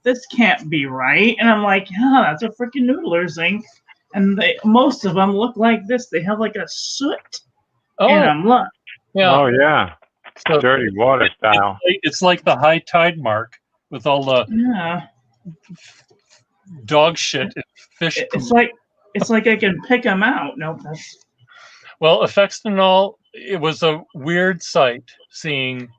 this can't be right. And I'm like, yeah, that's a freaking noodler's ink. And most of them look like this. They have like a soot in them. Look. yeah. Oh, yeah. So Dirty water style. it's like the high tide mark with all the dog shit and fish. It's like I can pick them out. Nope, that's. Well, effects and all, it was a weird sight seeing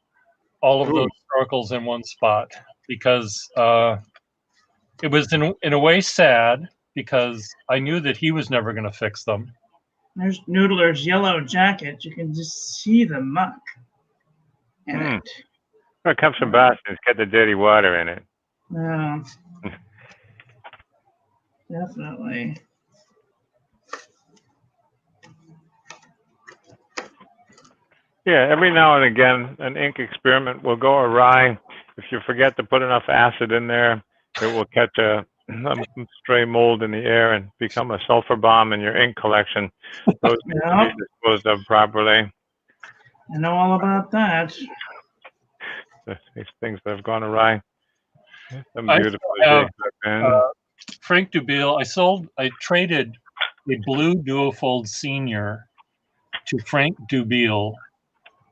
all of those snorkels in one spot, because it was in a way sad, because I knew that he was never going to fix them. There's Noodler's yellow jacket. You can just see the muck in it. It comes from Boston. It's got the dirty water in it. Yeah. Definitely. Yeah, every now and again, an ink experiment will go awry. If you forget to put enough acid in there, it will catch a stray mold in the air and become a sulfur bomb in your ink collection. Those need to be disposed of properly. I know all about that. These things that have gone awry. Some I beautiful have, things. Frank Dubiel, I traded a blue duofold senior to Frank Dubiel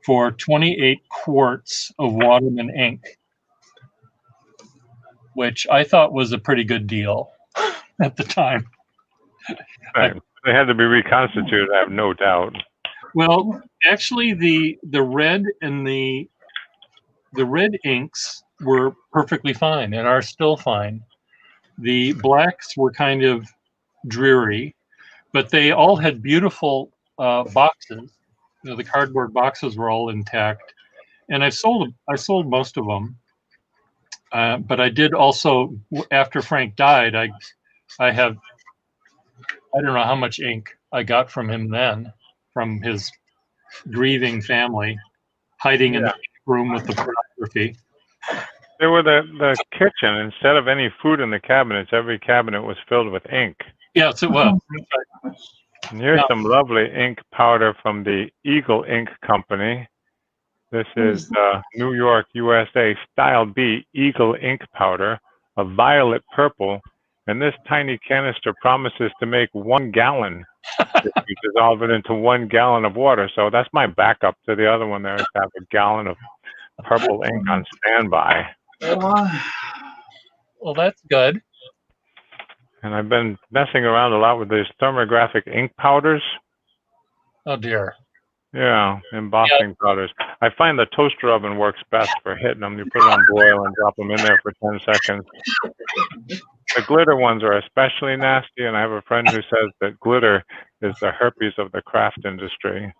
for 28 quarts of Waterman ink, which I thought was a pretty good deal at the time. Right. They had to be reconstituted, I have no doubt. Well, actually, the red and the red inks were perfectly fine and are still fine. The blacks were kind of dreary, but they all had beautiful boxes. You know, the cardboard boxes were all intact, and I sold most of them. But I did also, after Frank died, I don't know how much ink I got from him then, from his grieving family, hiding in the room with the pornography. There were the kitchen. Instead of any food in the cabinets, every cabinet was filled with ink. Yes, it was. And here's some lovely ink powder from the Eagle Ink Company. This is New York, USA, Style B Eagle Ink Powder, a violet purple, and this tiny canister promises to make 1 gallon if you dissolve it into 1 gallon of water. So that's my backup to the other one there, is to have a gallon of purple ink on standby. Well, that's good. And I've been messing around a lot with these thermographic ink powders. Oh, dear. Yeah, embossing powders. I find the toaster oven works best for hitting them. You put it on boil and drop them in there for 10 seconds. The glitter ones are especially nasty, and I have a friend who says that glitter is the herpes of the craft industry.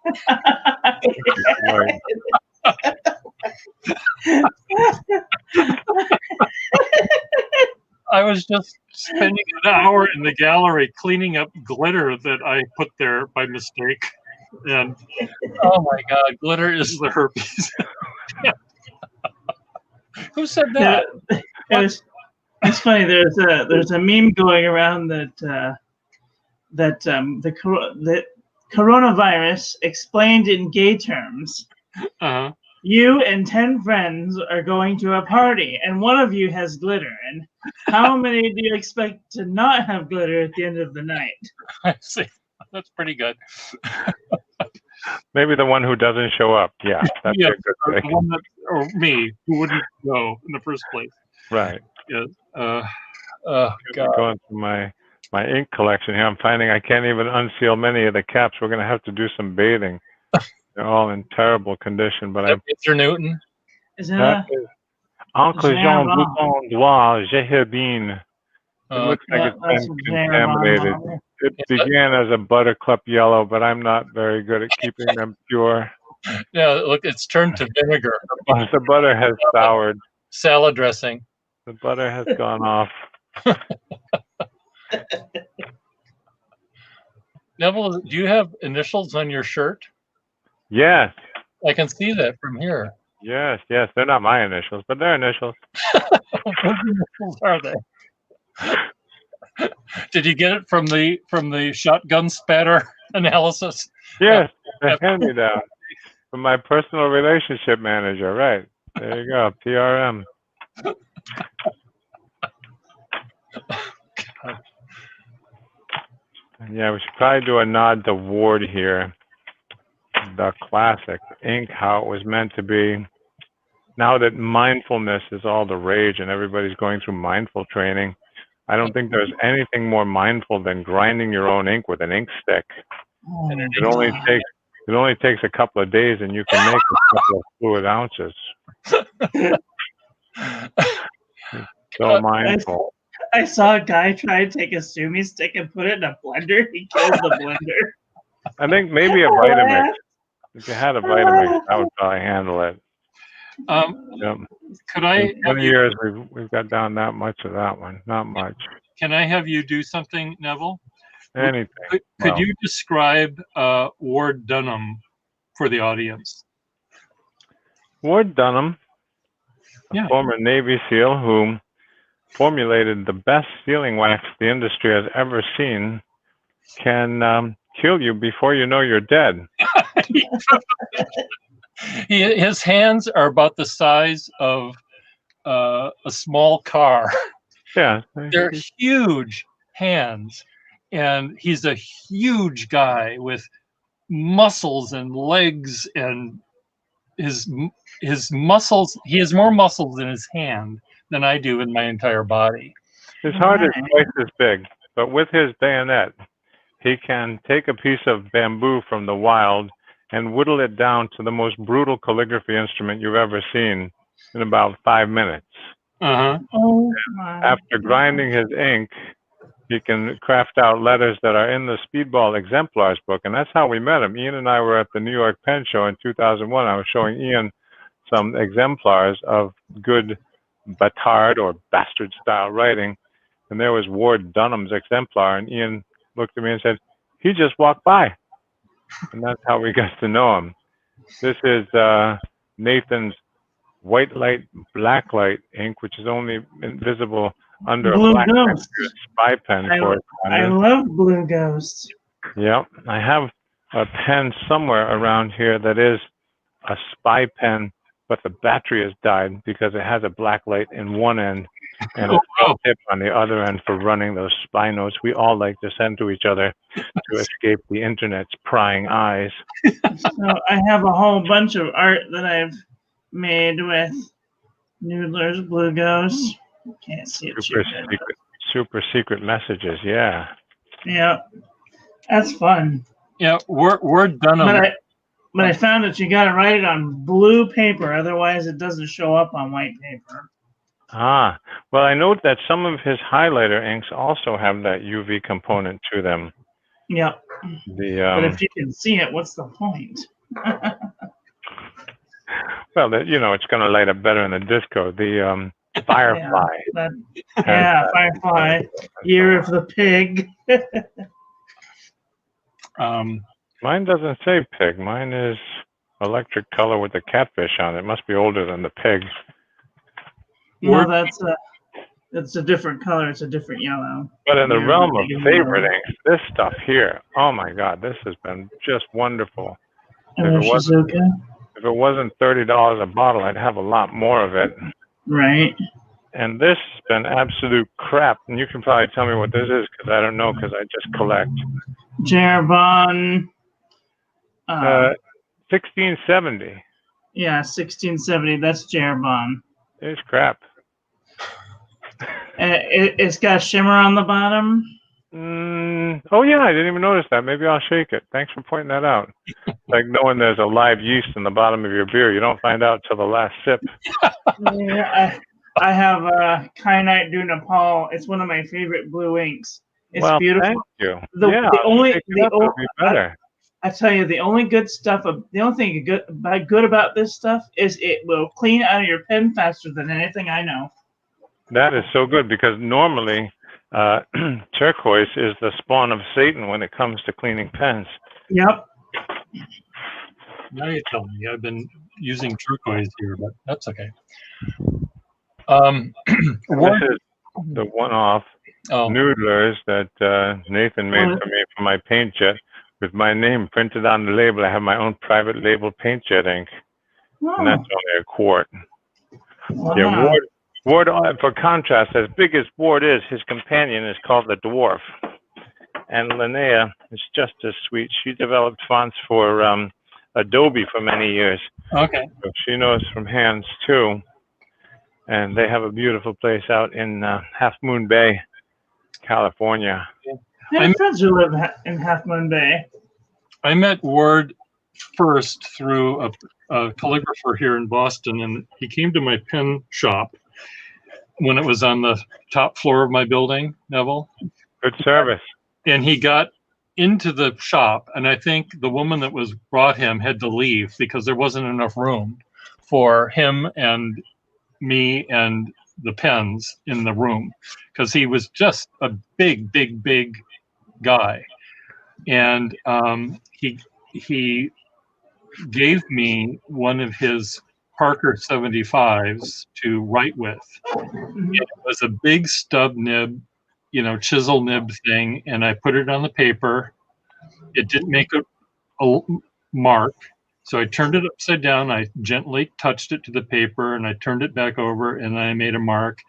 I was just spending an hour in the gallery cleaning up glitter that I put there by mistake. And oh my God, glitter is the herpes. Who said that? It's funny. There's a meme going around that the coronavirus explained in gay terms. Uh-huh. You and 10 friends are going to a party, and one of you has glitter. And how many do you expect to not have glitter at the end of the night? I see. That's pretty good. Maybe the one who doesn't show up. Yeah, that's a good thing. Or me, who wouldn't go in the first place. Right. Yes. God. Going through my ink collection here, I'm finding I can't even unseal many of the caps. We're going to have to do some bathing. They're all in terrible condition. But I'm Mr. Newton. Is that Uncle Jean Bouton Noir, Herbin. It looks like it's been contaminated. It began as a buttercup yellow, but I'm not very good at keeping them pure. Yeah, look, it's turned to vinegar. The butter has soured. salad dressing. The butter has gone off. Neville, do you have initials on your shirt? Yes. I can see that from here. Yes. They're not my initials, but they're initials. What initials are they? Did you get it from the shotgun spatter analysis? Yes, a hand-me-down from my personal relationship manager. Right. There you go, PRM. Yeah, we should probably do a nod to Ward here. The classic ink, how it was meant to be. Now that mindfulness is all the rage and everybody's going through mindful training, I don't think there's anything more mindful than grinding your own ink with an ink stick. And it only takes a couple of days, and you can make a couple of fluid ounces. So mindful. I saw a guy try to take a sumi stick and put it in a blender. He killed the blender. I think maybe a Vitamix. If you had a Vitamix, that would probably handle it. Yep. Could I? In 20 years, we've got down that much of that one. Not much. Can I have you do something, Neville? Anything. Could you describe Ward Dunham for the audience? Ward Dunham, a former Navy SEAL who formulated the best sealing wax the industry has ever seen, can kill you before you know you're dead. His hands are about the size of a small car. Yeah. They're huge hands. And he's a huge guy with muscles and legs, and his muscles. He has more muscles in his hand than I do in my entire body. His heart is twice as big, but with his bayonet, he can take a piece of bamboo from the wild and whittle it down to the most brutal calligraphy instrument you've ever seen in about 5 minutes. Oh, After grinding his ink, he can craft out letters that are in the Speedball exemplars book, and that's how we met him. Ian and I were at the New York Pen Show in 2001. I was showing Ian some exemplars of good Batard or bastard style writing, and there was Ward Dunham's exemplar, and Ian looked at me and said, "He just walked by." And that's how we got to know him. This is Nathan's white light, black light ink, which is only visible under Blue a black Ghost. spy pen. I love Blue Ghost. Yep, I have a pen somewhere around here that is a spy pen, but the battery has died because it has a black light in one end and a tip on the other end for running those spy notes we all like to send to each other to escape the internet's prying eyes. So I have a whole bunch of art that I've made with Noodler's Blue Ghost. Can't see it. Super secret messages, yeah. Yeah, that's fun. Yeah, Ward Dunham. But I found that you got to write it on blue paper, otherwise it doesn't show up on white paper. Ah, well, I note that some of his highlighter inks also have that UV component to them. Yep. But if you can see it, what's the point? Well, it's going to light up better in the disco. The Firefly. Firefly. Year of the Pig. Mine doesn't say pig. Mine is electric color with a catfish on it. It must be older than the pig. No, it's a different color. It's a different yellow. But in the realm of favorite inks, this stuff here, oh my God, this has been just wonderful. If it wasn't $30 a bottle, I'd have a lot more of it. Right. And this has been absolute crap. And you can probably tell me what this is, because I don't know, because I just collect. Jeroboam. 1670. Yeah, 1670. That's Jeroboam. It's crap. And it's got shimmer on the bottom. Oh yeah, I didn't even notice that. Maybe I'll shake it. Thanks for pointing that out. Like knowing there's a live yeast in the bottom of your beer, you don't find out till the last sip. Yeah, I have Kyanite du Nepal. It's one of my favorite blue inks. It's beautiful. Thank you. The only better. I tell you, the only thing good about this stuff is it will clean out of your pen faster than anything I know. That is so good because normally turquoise is the spawn of Satan when it comes to cleaning pens. Yep. Now you tell me. I've been using turquoise here, but that's okay. This is the one-off noodlers that Nathan made for me for my paint jet with my name printed on the label. I have my own private label paint jet ink, and that's only a quart. Wow. Yeah, Ward, for contrast, as big as Ward is, his companion is called the Dwarf. And Linnea is just as sweet. She developed fonts for Adobe for many years. Okay. So she knows from hands too. And they have a beautiful place out in Half Moon Bay, California. I have friends who live in Half Moon Bay. I met Ward first through a calligrapher here in Boston, and he came to my pen shop when it was on the top floor of my building, Neville. Good service. And he got into the shop, and I think the woman that was brought him had to leave because there wasn't enough room for him and me and the pens in the room, because he was just a big guy. And he gave me one of his Parker 75s to write with. It was a big stub nib, chisel nib thing, and I put it on the paper. It didn't make a mark, so I turned it upside down. I gently touched it to the paper, and I turned it back over, and I made a mark.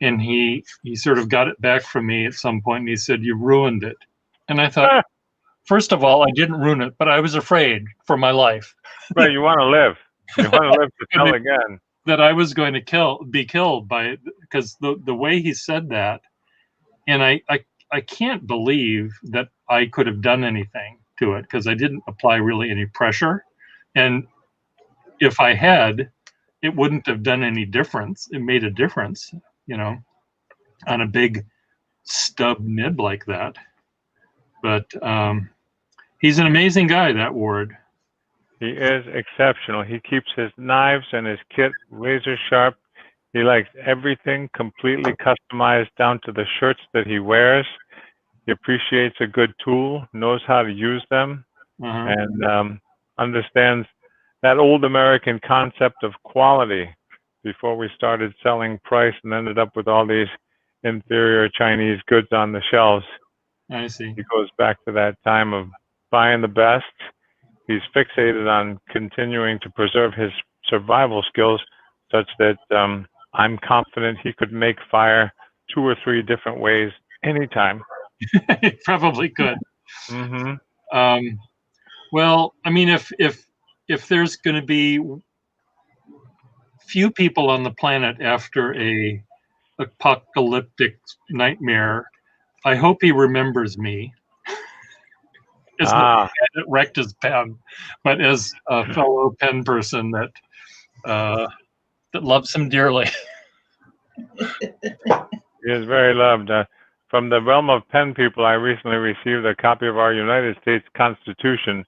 And he sort of got it back from me at some point, and he said, "You ruined it." And I thought, first of all, I didn't ruin it, but I was afraid for my life. Right, you want to live. You want to live to tell again. That I was going to be killed by it, because the way he said that, and I can't believe that I could have done anything to it, because I didn't apply really any pressure. And if I had, it wouldn't have done any difference. It made a difference, on a big stub nib like that. But he's an amazing guy, that Ward. He is exceptional. He keeps his knives and his kit razor sharp. He likes everything completely customized down to the shirts that he wears. He appreciates a good tool, knows how to use them, and understands that old American concept of quality before we started selling price and ended up with all these inferior Chinese goods on the shelves. I see. He goes back to that time of buying the best. He's fixated on continuing to preserve his survival skills such that I'm confident he could make fire 2 or 3 different ways anytime. He probably could. Mm-hmm. Well, I mean, if there's going to be few people on the planet after a apocalyptic nightmare, I hope he remembers me. As the guy that wrecked his pen, but as a fellow pen person that loves him dearly. He is very loved. From the realm of pen people, I recently received a copy of our United States Constitution.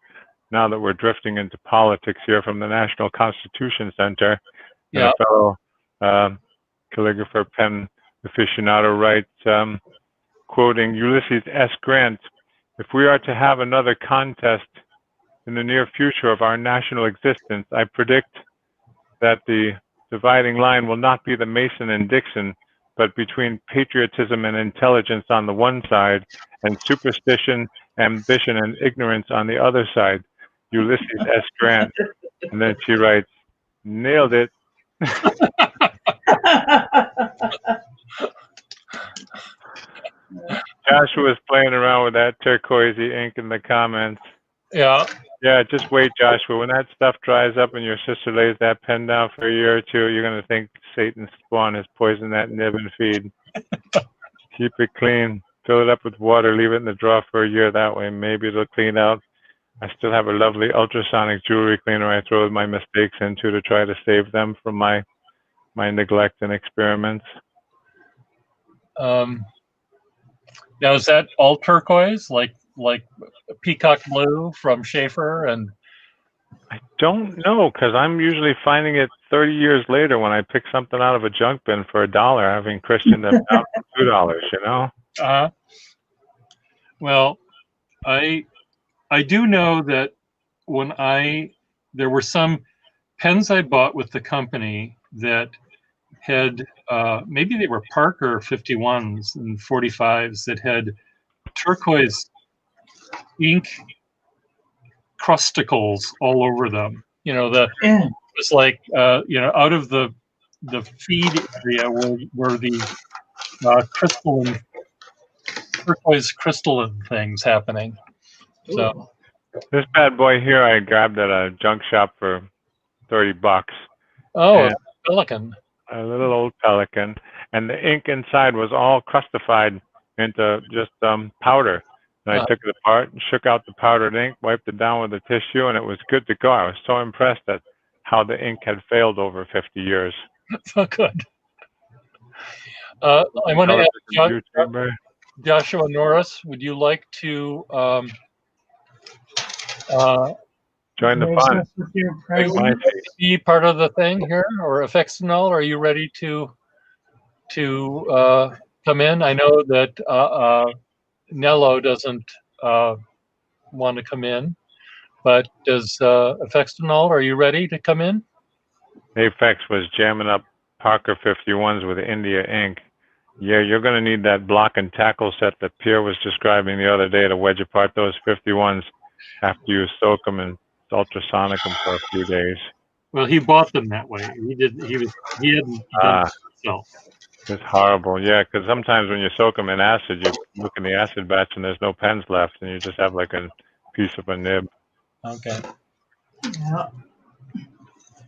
Now that we're drifting into politics here, from the National Constitution Center, and a fellow calligrapher, pen aficionado writes, quoting Ulysses S. Grant, "If we are to have another contest in the near future of our national existence, I predict that the dividing line will not be the Mason and Dixon, but between patriotism and intelligence on the one side, and superstition, ambition, and ignorance on the other side. Ulysses S. Grant." And then she writes, "Nailed it." Joshua's playing around with that turquoisey ink in the comments. Yeah. Yeah, just wait, Joshua. When that stuff dries up and your sister lays that pen down for a year or two, you're going to think Satan's spawn has poisoned that nib and feed. Keep it clean. Fill it up with water. Leave it in the drawer for a year. That way, maybe it'll clean out. I still have a lovely ultrasonic jewelry cleaner I throw my mistakes into to try to save them from my neglect and experiments. Now, is that all turquoise? Like like peacock blue from Schaefer? And I don't know, because I'm usually finding it 30 years later when I pick something out of a junk bin for $1, having christened them down for $2, you know? well, I do know that there were some pens I bought with the company that had maybe they were Parker 51s and 45s that had turquoise ink crusticles all over them. You know, it was like out of the feed area were the turquoise crystalline things happening. So this bad boy here I grabbed at a junk shop for $30. a Pelican. A little old Pelican, and the ink inside was all crustified into just powder. And I took it apart and shook out the powdered ink, wiped it down with a tissue, and it was good to go. I was so impressed at how the ink had failed over 50 years. So good. I want to ask Joshua Norris, would you like to join the fun? Be part of the thing here, or Affextinol? Are you ready to come in? I know that Nello doesn't want to come in, but does Affextinol? Are you ready to come in? Apex was jamming up Parker 51s with India ink. Yeah, you're going to need that block and tackle set that Pierre was describing the other day to wedge apart those 51s after you soak them and ultrasonic them for a few days. Well, he bought them that way. He hadn't done it himself. It's horrible, yeah, because sometimes when you soak them in acid, you look in the acid batch and there's no pens left, and you just have like a piece of a nib. Okay. Yeah.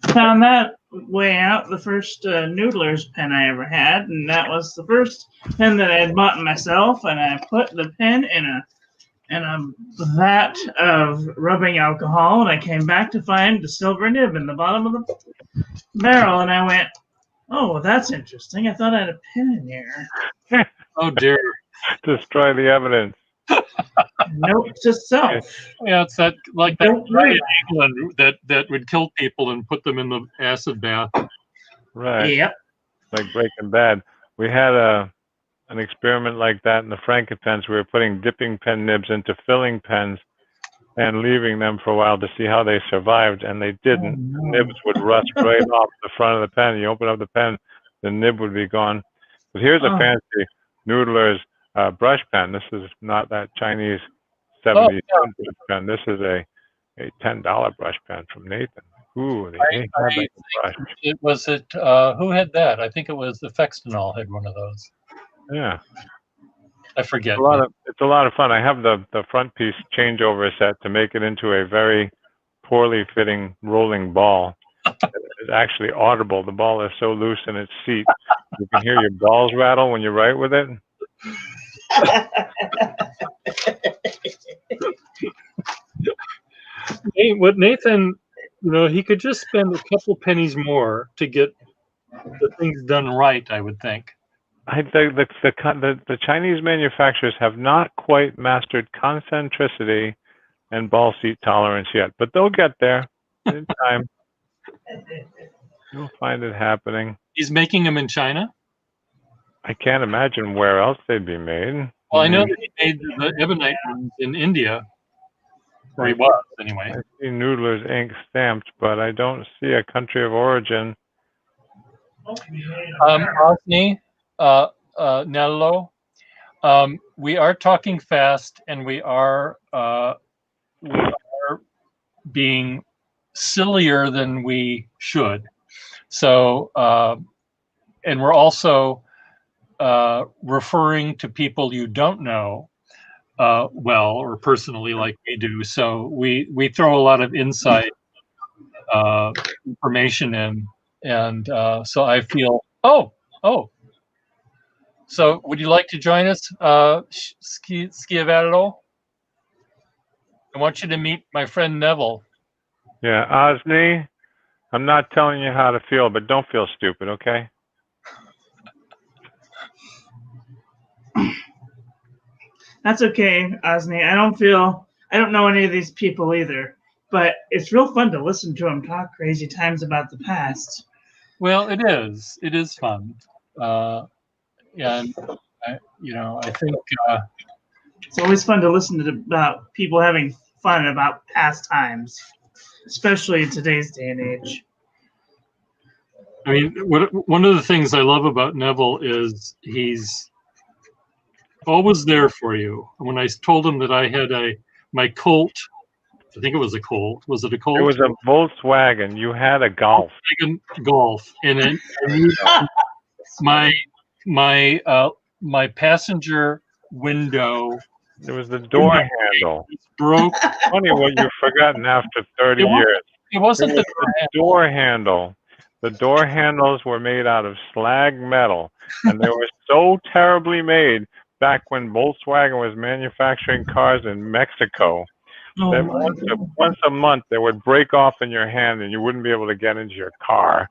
Found that way out the first Noodler's pen I ever had, and that was the first pen that I had bought myself, and I put the pen in a vat of rubbing alcohol, and I came back to find the silver nib in the bottom of the barrel, and I went, oh, well, that's interesting. I thought I had a pen in here. Oh, dear. Destroy the evidence. Note to self. Yeah, it's that like that guy in England that would kill people and put them in the acid bath. Right. Yep. Like Breaking Bad. We had an experiment like that in the Franken pens. We were putting dipping pen nibs into filling pens and leaving them for a while to see how they survived, and they didn't. Oh, no. The nibs would rust right off the front of the pen. You open up the pen, the nib would be gone. But here's a fancy Noodler's brush pen. This is not that Chinese 70 cent pen. This is a $10 brush pen from Nathan. Ooh, the brush. Who had that? I think it was the Affextinol had one of those. Yeah. I forget. It's a lot of fun. I have the front piece changeover set to make it into a very poorly fitting rolling ball. It's actually audible. The ball is so loose in its seat. You can hear your balls rattle when you write with it. What Nathan, he could just spend a couple pennies more to get the things done right, I would think. The Chinese manufacturers have not quite mastered concentricity and ball seat tolerance yet, but they'll get there in time. You'll find it happening. He's making them in China? I can't imagine where else they'd be made. Well, I know that he made the ebonite ones in India. Or he was, anyway. I see Noodler's ink stamped, but I don't see a country of origin. Osni, Nello, we are talking fast, and we are being sillier than we should. So, and we're also referring to people you don't know well or personally like we do. So we throw a lot of inside information in, and so I feel, So would you like to join us, Schiavatto? I want you to meet my friend Neville. Yeah, Osni, I'm not telling you how to feel, but don't feel stupid, okay? That's okay, Osni. I don't know any of these people either, but it's real fun to listen to them talk crazy times about the past. Well, it is. It is fun. And, I think, It's always fun to listen to about people having fun about past times, especially in today's day and age. I mean, one of the things I love about Neville is he's always there for you. When I told him that I had my Colt, I think it was a Colt. Was it a Colt? It was a Volkswagen. You had a Golf. Golf, and my passenger window. It was the door handle. It's broke. Funny what you've forgotten after 30 years. It wasn't the door handle. The door handles were made out of slag metal, and they were so terribly made back when Volkswagen was manufacturing cars in Mexico that once a month they would break off in your hand and you wouldn't be able to get into your car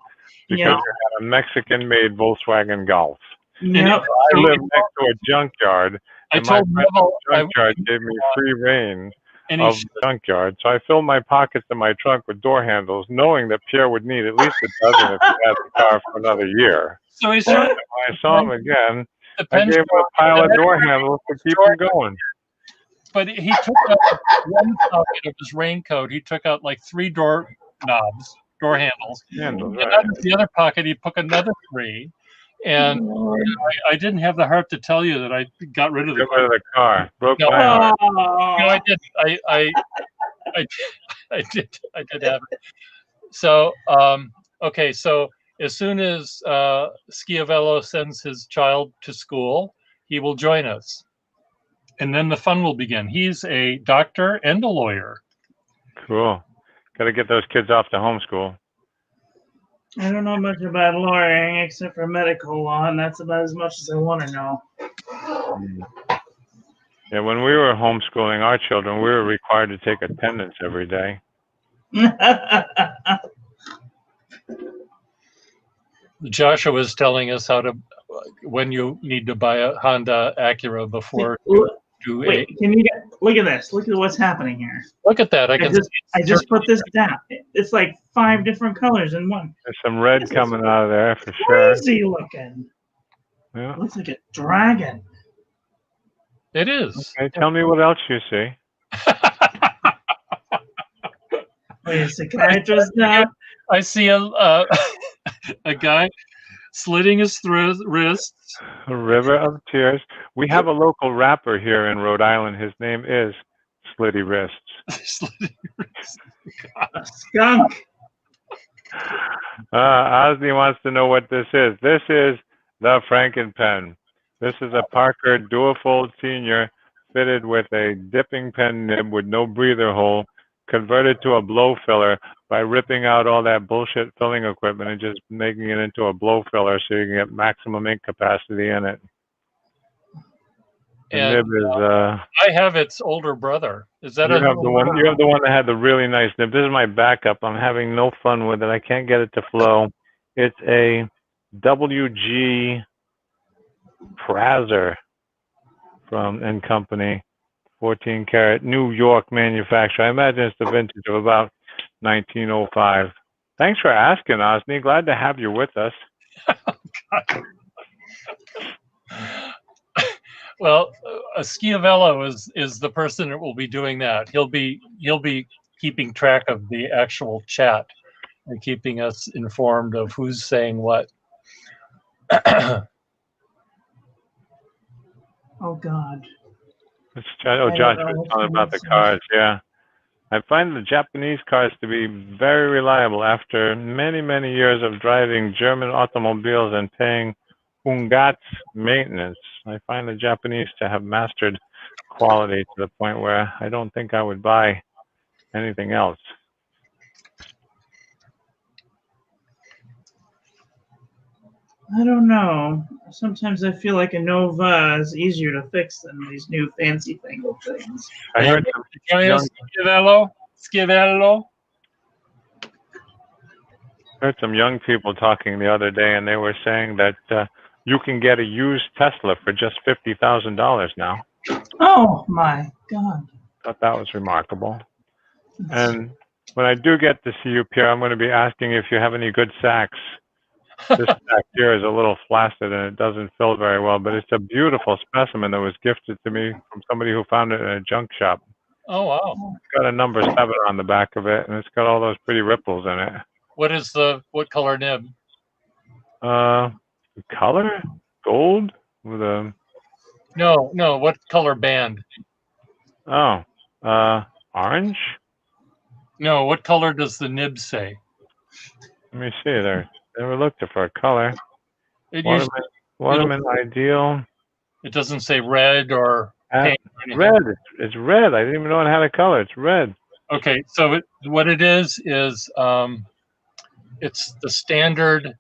because you had a Mexican-made Volkswagen Golf. Yep. I live next to a junkyard, and my junkyard gave me free reign of the junkyard, so I filled my pockets in my trunk with door handles, knowing that Pierre would need at least a dozen if he had the car for another year. So he when I saw him again, I gave him a pile of door handles to keep him going. But he took out one pocket of his raincoat. He took out like 3 door knobs, door handles. And out of the other pocket, he took another 3. And I didn't have the heart to tell you that I got rid of the car. Broke my heart. No, I did. I did have it. So, okay. So as soon as Schiavello sends his child to school, he will join us. And then the fun will begin. He's a doctor and a lawyer. Cool. Got to get those kids off to homeschool. I don't know much about lawyering except for medical law, and that's about as much as I want to know. Yeah, when we were homeschooling our children, we were required to take attendance every day. Joshua was telling us when you need to buy a Honda Acura before Wait, can you look at this? Look at what's happening here. Look at that. I just put this down. It's like 5 different colors in one. There's some red coming out of there for sure. Crazy looking. Yeah. It looks like a dragon. It is. Okay, tell me what else you see. Wait, a psychiatrist now? I see a guy slitting his wrists. A river of tears. We have a local rapper here in Rhode Island. His name is Slitty Wrists. Slitty wrists. A skunk. Osni wants to know what this is. This is the Franken Pen. This is a Parker Duofold Senior fitted with a dipping pen nib with no breather hole, converted to a blow filler by ripping out all that bullshit filling equipment and just making it into a blow filler so you can get maximum ink capacity in it. The nib is I have its older brother. Is that you have the one that had the really nice nib. This is my backup. I'm having no fun with it. I can't get it to flow. It's a WG Prazzer from & Company, 14 karat New York manufacturer. I imagine it's the vintage of about 1905. Thanks for asking, Osni. Glad to have you with us. Well, Schiavello is the person that will be doing that. He'll be keeping track of the actual chat and keeping us informed of who's saying what. Oh God. Josh was talking about the cars. Yeah, I find the Japanese cars to be very reliable. After many, many years of driving German automobiles and paying Ungatz maintenance, I find the Japanese to have mastered quality to the point where I don't think I would buy anything else. I don't know. Sometimes I feel like a Nova is easier to fix than these new fancy fangled things. I heard some young people talking the other day, and they were saying that you can get a used Tesla for just $50,000 now. Oh my God. Thought that was remarkable. And when I do get to see you, Pierre, I'm going to be asking if you have any good sacks. This sack here is a little flaccid and it doesn't fill very well, but it's a beautiful specimen that was gifted to me from somebody who found it in a junk shop. Oh, wow. It's got a number 7 on the back of it, and it's got all those pretty ripples in it. What color nib? Color? Gold? With a... No, what color band? Oh, orange? No, what color does the nib say? Let me see there. Never looked for a color. It usually, Waterman ideal. it doesn't say red or pink or anything. Red. It's red. I didn't even know it had a color. It's red. Okay, so what it is it's the standard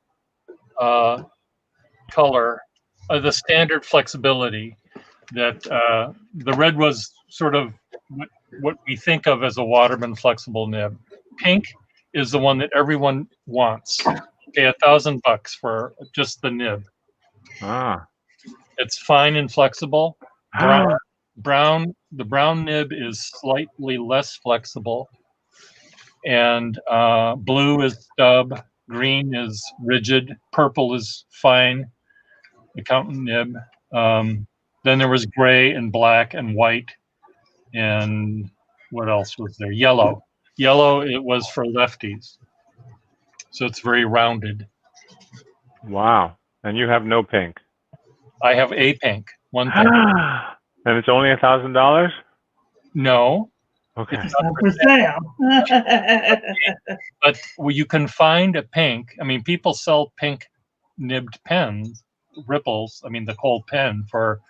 color, the standard flexibility that the red was sort of what we think of as a Waterman flexible nib. Pink is the one that everyone wants. Okay, $1,000 for just the nib. Ah. It's fine and flexible. The brown nib is slightly less flexible, and blue is stub, green is rigid, purple is fine, accountant nib. Then there was gray and black and white, and what else was there? Yellow. Yellow, it was for lefties, so it's very rounded. Wow. And you have no pink. I have a pink, one pink. And it's only $1,000? No. Okay. It's not for sale. But you can find a pink. I mean, people sell pink nibbed pens, ripples. I mean, the cold pen for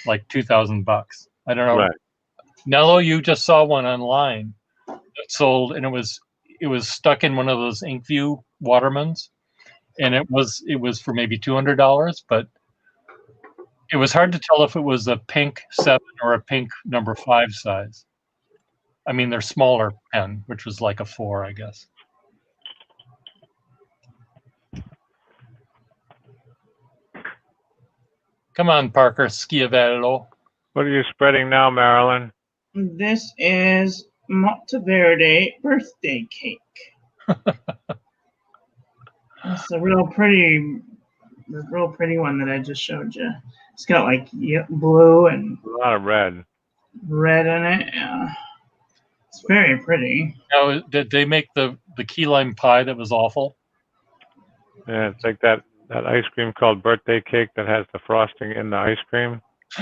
like $2,000. I don't know. Right. Nello, you just saw one online that sold, and it was stuck in one of those Inkview Watermans, and it was for maybe $200, but it was hard to tell if it was a pink 7 or a pink number 5 size. I mean, they're smaller pen, which was like a 4, I guess. Come on, Parker, Schiavello. What are you spreading now, Marilyn? This is Monteverde birthday cake. It's a real pretty one that I just showed you. It's got like blue and A lot of red. Red in it. Yeah. It's very pretty. Now, did they make the key lime pie that was awful? Yeah, it's like that ice cream called birthday cake that has the frosting in the ice cream.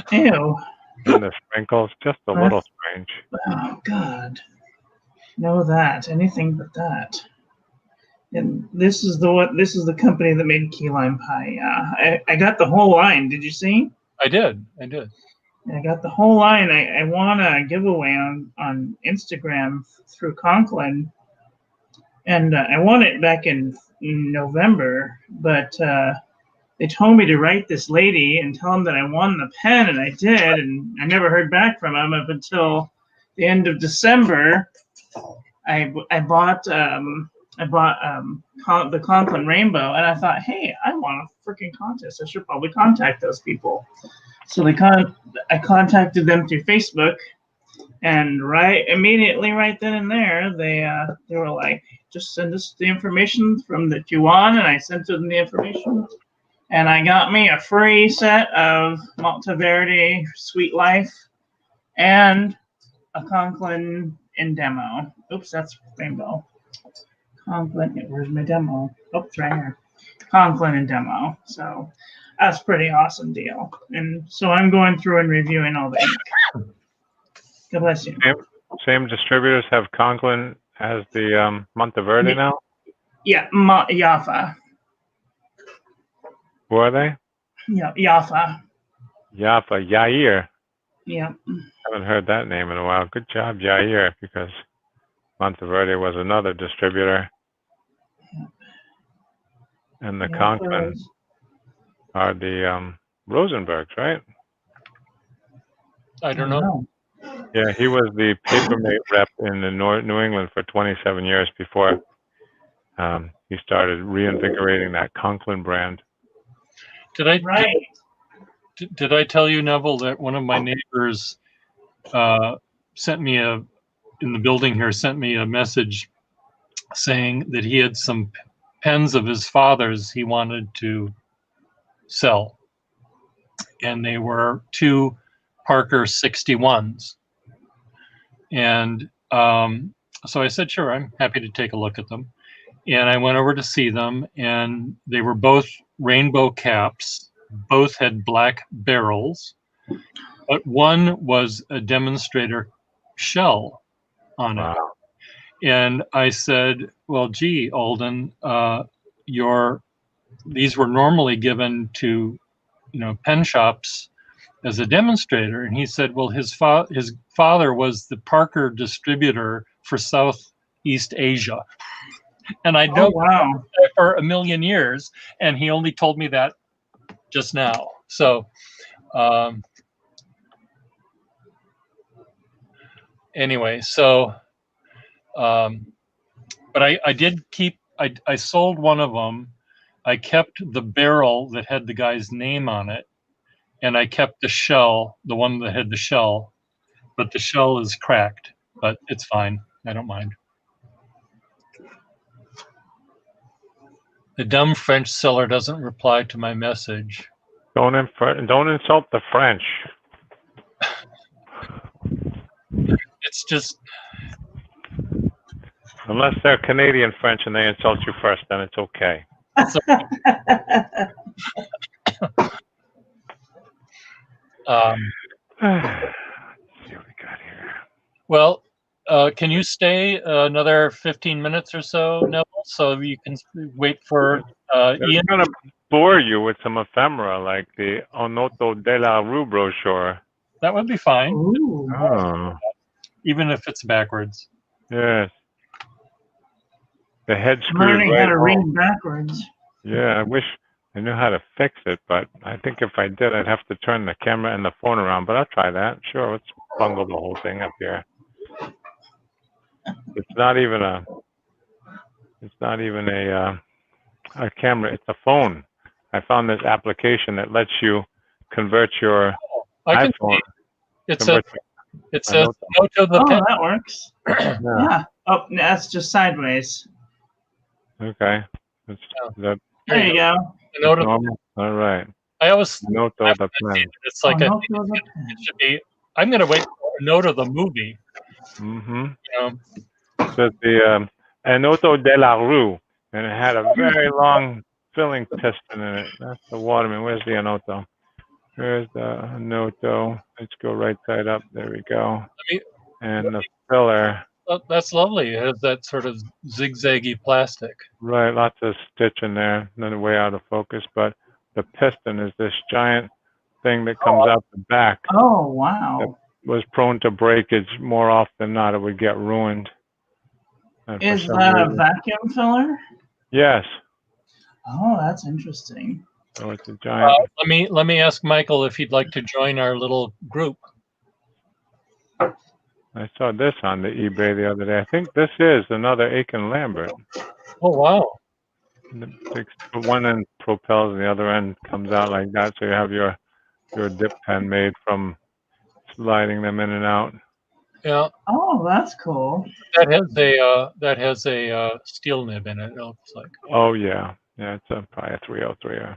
Ew. And the sprinkles. Just a little strange. Oh God. Know that. Anything but that. And this is the company that made key lime pie. Yeah. I got the whole line. Did you see? I did. I got the whole line. I won a giveaway on Instagram through Conklin, and I won it back in November. But they told me to write this lady and tell them that I won the pen, and I did. And I never heard back from them up until the end of December. I bought the Conklin Rainbow, and I thought, hey, I won a freaking contest. I should probably contact those people. So I contacted them through Facebook, and immediately right then and there, they were like, just send us the information from that you won, and I sent them the information, and I got me a free set of Monteverde Sweet Life and a Conklin in demo. Oops, that's Rainbow. Conklin, where's my demo? Oh, it's right here. Conklin in demo. So that's a pretty awesome deal. And so I'm going through and reviewing all the ink. God bless you. Same distributors have Conklin as the Monteverde now? Yeah, Jaffa. Who are they? Yeah, Jaffa. Jaffa, Yair. Yeah. Haven't heard that name in a while. Good job, Yair, because Monteverde was another distributor. And the Conklin are the Rosenbergs, right? I don't know. Yeah, he was the Papermate rep in the New England for 27 years before he started reinvigorating that Conklin brand. Did I did I tell you, Neville, that one of my neighbors sent me in the building here, sent me a message saying that he had some pens of his father's he wanted to sell. And they were 2 Parker 61s. And so I said, sure, I'm happy to take a look at them. And I went over to see them, and they were both rainbow caps. Both had black barrels, but one was a demonstrator shell on it. Wow. And I said, well, gee, Alden, these were normally given to, pen shops as a demonstrator. And he said, well, his father was the Parker distributor for Southeast Asia. And I know for a million years, and he only told me that just now. So anyway, but I did keep, I sold one of them. I kept the barrel that had the guy's name on it, and I kept the shell, the one that had the shell, but the shell is cracked, but it's fine. I don't mind. The dumb French seller doesn't reply to my message. Don't insult the French. It's just... Unless they're Canadian French and they insult you first, then it's okay. Let's see what we got here. Well, can you stay another 15 minutes or so, Neville, so you can wait for Ian? I'm going to bore you with some ephemera like the Untitled de la Rue brochure. That would be fine. Ooh. Oh. Even if it's backwards. Yes. The head screwed Learning right how to read home. backwards. Yeah, I wish I knew how to fix it, but I think if I did, I'd have to turn the camera and the phone around, but I'll try that. Sure, let's bungle the whole thing up here. It's not even a camera, it's a phone. I found this application that lets you convert your I can iPhone. see. It says note of the pen. That works. Yeah. Oh, that's just sideways. Okay. There you go. Note of, all right. I always Note of the pen. it's like Note it of the pen. should be. I'm going to wait for a note of the movie. Mm-hmm. You know, So the Anoto de la Rue, and it had a very long filling piston in it. That's the Waterman. Where's the Anoto? Where's the Anoto? Let's go right side up. There we go. And the filler. oh, that's lovely. It has that sort of zigzaggy plastic. Right, lots of stitch in there. Then way out of focus, but the piston is this giant thing that comes out the back. Oh, wow. That was prone to breakage. More often than not, it would get ruined. And Is that a vacuum filler? Yes. Oh, that's interesting. So it's a giant. Let me ask Michael if he'd like to join our little group. I saw this on the eBay the other day. I think this is another Aiken Lambert. Oh wow! One end propels and the other end comes out like that, so you have your dip pen made from sliding them in and out. Yeah. Oh, that's cool. That has a steel nib in it. It looks like. Oh yeah, it's probably a 303.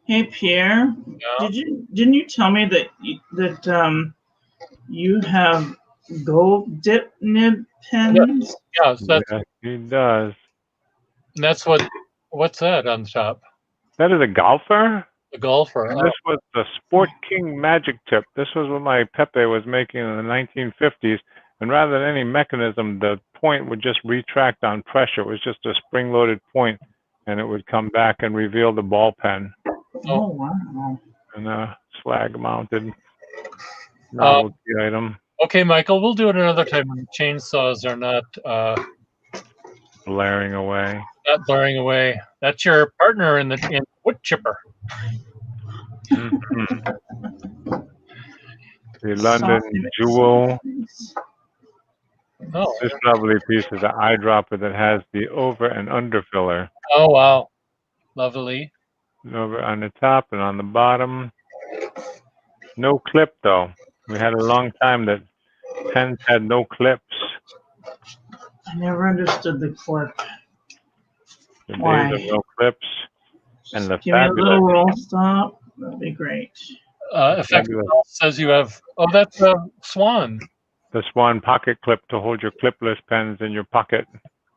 Hey Pierre, Yeah. didn't you tell me that you have gold dip nib pens? Yeah, so Yes, he does. and that's what's that on top? That is a golfer? The golfer. And this was the Sport King Magic Tip. This was what my Pepe was making in the 1950s. And rather than any mechanism, the point would just retract on pressure. It was just a spring-loaded point, and it would come back and reveal the ball pen. Oh, wow. And a slag-mounted novelty item. Okay, Michael, we'll do it another time when chainsaws are not Blaring away. not blaring away. That's your partner in the wood chipper. Mm-hmm. The London Jewel. Oh. This lovely piece is an eyedropper that has the over and under filler. Oh wow, lovely. Over on the top and on the bottom. No clip though. We had a long time that pens had no clips. I never understood the clip. The Why? days of no clips and the Give me a fabulous, little roll stop. That'd be great. Effective fabulous says you have. Oh, that's a swan. the Swan pocket clip to hold your clipless pens in your pocket.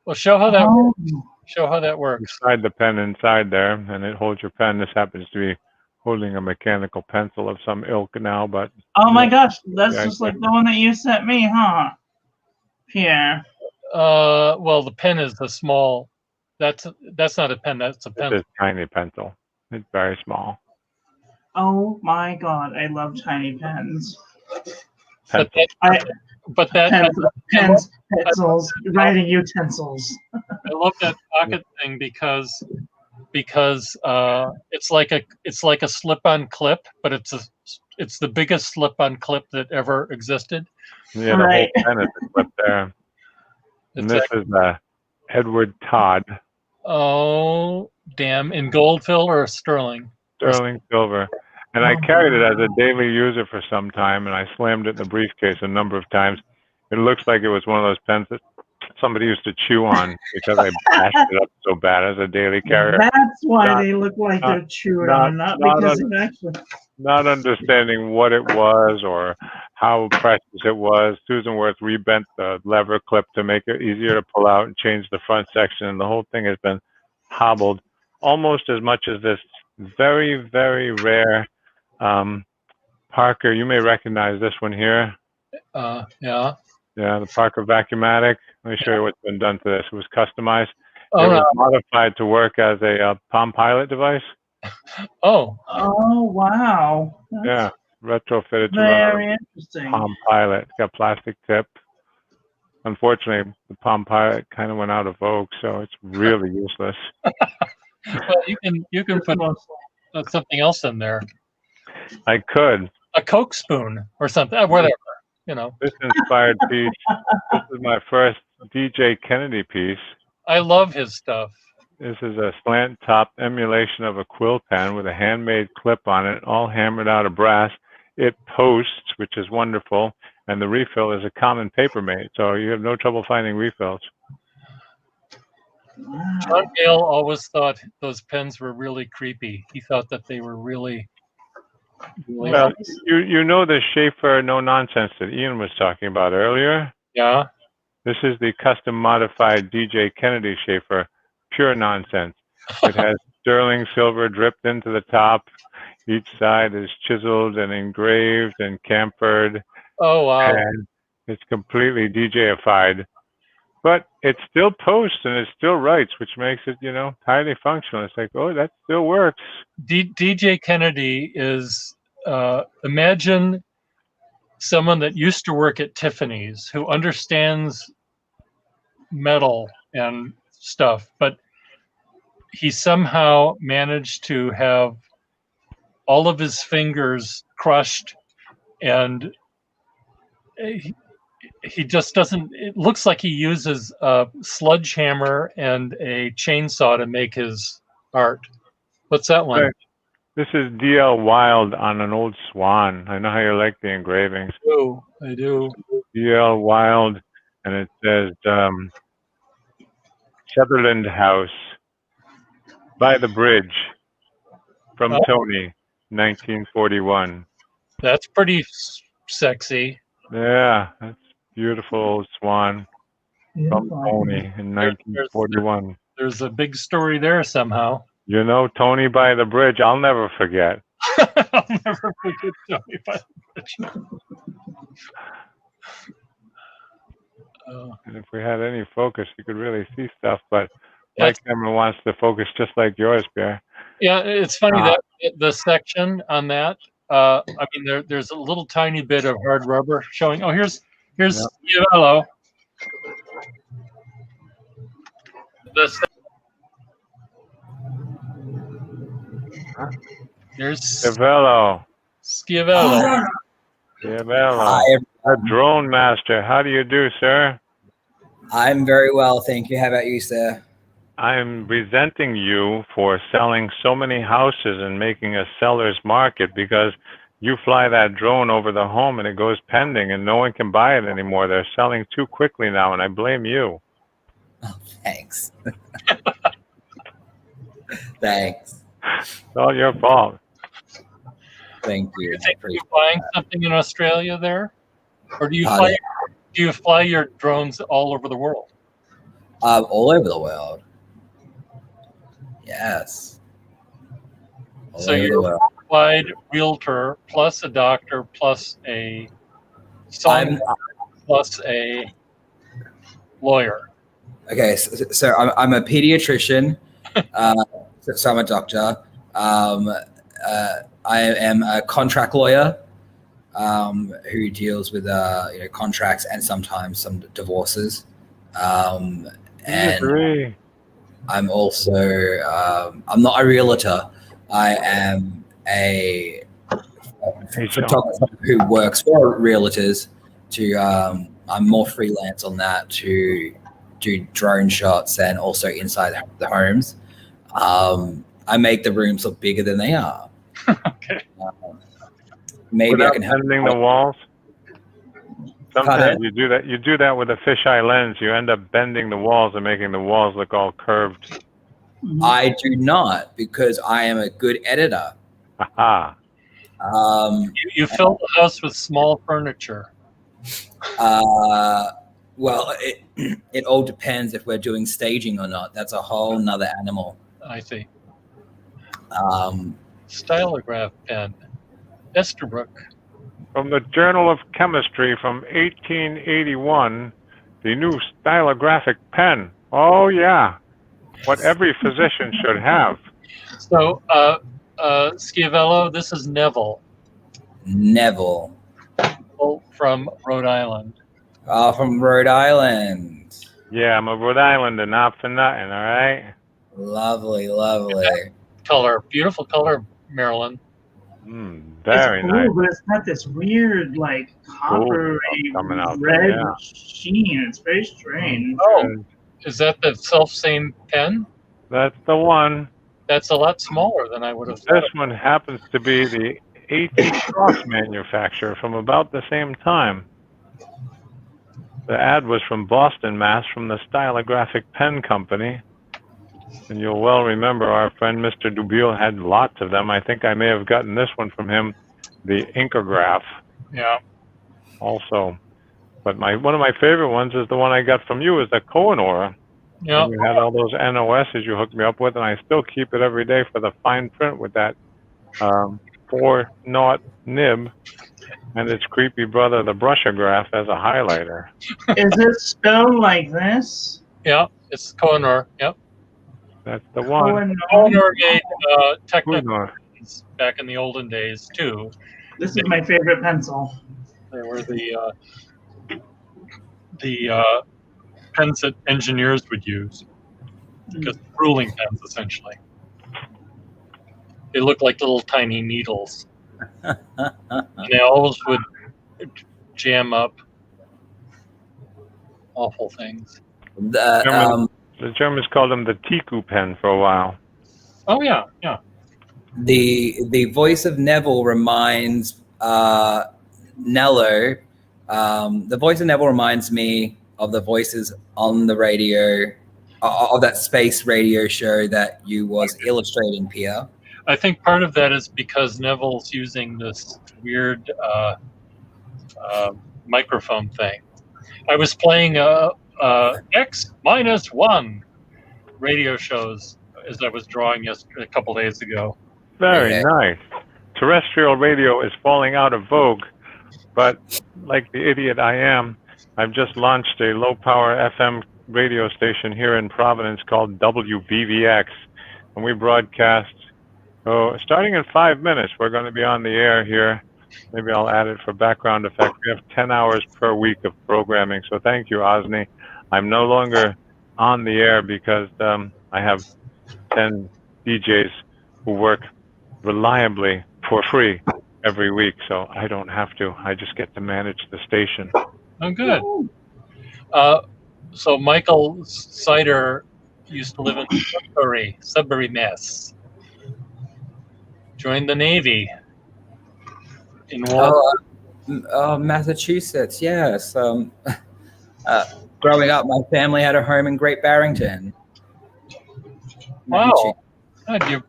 Well, show how that Oh, works. Show how that works. Slide the pen inside there, and it holds your pen. This happens to be holding a mechanical pencil of some ilk now, but oh my yeah, gosh, that's yeah, just like the one that you sent me, huh? Pierre. Well, the pen is the small. That's not a pen. That's a it's pencil. a tiny pencil. It's very small. Oh my god, I love tiny pens. But Pencil. Pens, pencils, writing utensils. I love that pocket thing because it's like a slip-on clip, but it's the biggest slip-on clip that ever existed. Yeah, the Right. whole pen is a clip there. And this is Edward Todd, Oh, damn. In gold fill or sterling? sterling silver. And I carried it as a daily user for some time, and I slammed it in the briefcase a number of times. It looks like it was one of those pens that somebody used to chew on because I bashed it up so bad as a daily carrier. That's why they look like they're chewed on, not because it actually. Not understanding what it was or how precious it was. Susan Worth rebent the lever clip to make it easier to pull out and change the front section, and the whole thing has been hobbled almost as much as this very, very rare Parker. You may recognize this one here. Yeah. Yeah, the Parker Vacuumatic. Let me show you what's been done to this. It was customized. Oh, it was modified to work as a Palm Pilot device. Oh, wow. Yeah, retrofitted to Very run interesting. Palm Pilot. It's got plastic tip. Unfortunately, the Palm Pilot kind of went out of vogue, so it's really useless. well, you can put something else in there. I could. A Coke spoon or something, whatever. You know. This inspired piece. This is my first DJ Kennedy piece. I love his stuff. This is a slant top emulation of a quill pen with a handmade clip on it, all hammered out of brass. It posts, which is wonderful, and the refill is a common paper mate, so you have no trouble finding refills. John Gale always thought those pens were really creepy. He thought that they were really well, you know the Schaefer no nonsense that Ian was talking about earlier? Yeah. This is the custom modified DJ Kennedy Schaefer, pure nonsense. It has sterling silver dripped into the top. Each side is chiseled and engraved and chamfered. Oh, wow. And it's completely DJ-ified. But it still posts and it still writes, which makes it, highly functional. It's like, oh, that still works. DJ Kennedy is, imagine someone that used to work at Tiffany's who understands metal and stuff, but he somehow managed to have all of his fingers crushed, and he just doesn't. It looks like he uses a sledgehammer and a chainsaw to make his art. What's that one? This is D.L. Wild on an old swan. I know how you like the engravings. I do. D.L. Wild, and it says Sutherland House by the Bridge from Tony, 1941. That's pretty sexy. Yeah, that's beautiful old swan from Tony in 1941. There's a big story there somehow. Tony by the Bridge, I'll never forget. I'll never forget Tony by the Bridge. And if we had any focus, you could really see stuff, but my camera wants to focus just like yours, Pierre. Yeah, it's funny that the section on that, I mean, there's a little tiny bit of hard rubber showing. Oh, here's Schiavello. There's Schiavello. Schiavello. Hi, the drone master. How do you do, sir? I'm very well, thank you. How about you, sir? I'm resenting you for selling so many houses and making a seller's market, because you fly that drone over the home and it goes pending and no one can buy it anymore. They're selling too quickly now, and I blame you. Oh, thanks. Thanks. It's all your fault. Thank you. You I think appreciate you're buying something in Australia there, or do you Pardon? fly your drones all over the world? All over the world. Yes. All So over you're the world. a qualified realtor plus a doctor plus a son plus a lawyer. Okay, so I'm a pediatrician. So I'm a doctor. I am a contract lawyer who deals with contracts and sometimes some divorces. And Agree. I'm also I'm not a realtor. I am a photographer who works for realtors. I'm more freelance on that to do drone shots and also inside the homes. I make the rooms look bigger than they are. Okay. Maybe Without I can help. bending the walls. Sometimes Pardon? you do that. You do that with a fisheye lens. You end up bending the walls and making the walls look all curved. I do not, because I am a good editor. Aha. You fill the house with small furniture. Well, it all depends if we're doing staging or not. That's a whole nother animal. I see. Stylograph pen. Esterbrook. From the Journal of Chemistry from 1881, the new stylographic pen. Oh, yeah. What every physician should have. So, Schiavello, this is Neville Neville. from Rhode Island. From Rhode Island. Yeah, I'm a Rhode Islander, not for nothing, all right? Lovely, lovely. Color, beautiful color, Marilyn. Very it's cool, nice. but it's got this weird, like, coppery coming out red there, yeah. sheen. It's very strange. Oh, is that the self-same pen? That's the one. That's a lot smaller than I would have This thought. one happens to be the A.T. Cross manufacturer from about the same time. The ad was from Boston, Mass, from the Stylographic Pen Company. And you'll well remember our friend Mr. Dubiel had lots of them. I think I may have gotten this one from him, the Inkograph, Yeah. also. But one of my favorite ones is the one I got from you, is the Kohinoor. Yeah. You had all those NOSs you hooked me up with, and I still keep it every day for the fine print with that 4-knot nib and its creepy brother, the Brushograph, as a highlighter. Is it spelled like this? Yeah. It's Kohinoor. Yep. That's the one. Kohinoor made technical Kohinoor. pens back in the olden days too. This is my favorite pencil. They were the pens that engineers would use, because ruling pens essentially. They look like little tiny needles. And they always would jam up awful things. The Germans called them the Tiku pen for a while. Oh yeah, yeah. the voice of Neville reminds Nello. The voice of Neville reminds me of the voices on the radio, of that space radio show that you was illustrating, Pierre. I think part of that is because Neville's using this weird microphone thing. I was playing X-1 radio shows as I was drawing a couple days ago. Very nice. Terrestrial radio is falling out of vogue, but like the idiot I am, I've just launched a low-power FM radio station here in Providence called WBVX, and we broadcast, starting in 5 minutes, we're going to be on the air here. Maybe I'll add it for background effect. We have 10 hours per week of programming, so thank you, Osni. I'm no longer on the air because I have 10 DJs who work reliably for free every week, so I don't have to. I just get to manage the station. Oh, good. So Michael Sider used to live in Sudbury, Mass. Joined the Navy. In Walpole? Massachusetts, yes. Growing up, my family had a home in Great Barrington. Wow. God,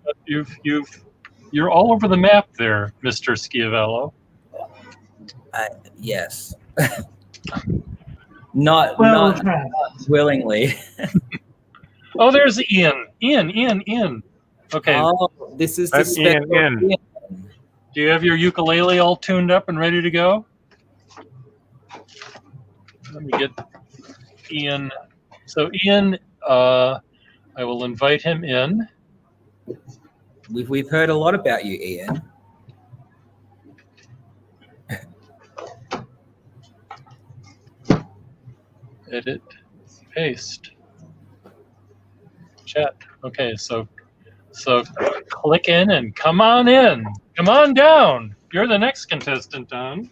you're all over the map there, Mr. Schiavello. Yes. Not willingly. Oh, there's Ian. Ian. Okay. Oh, this is the That's Ian. special Ian. Do you have your ukulele all tuned up and ready to go? Let me get Ian. So Ian, I will invite him in. We've heard a lot about you, Ian. Edit, paste, chat. Okay, so click in and come on in. Come on down. You're the next contestant on.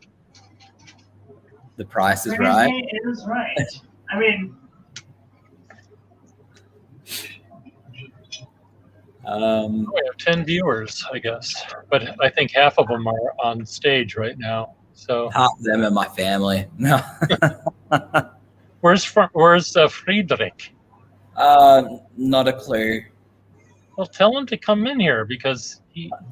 The price is right. It is right. I mean, We have 10 viewers, I guess, but I think half of them are on stage right now. So half of them are my family. No. where's Friedrich? Not a clue. Well, tell him to come in here because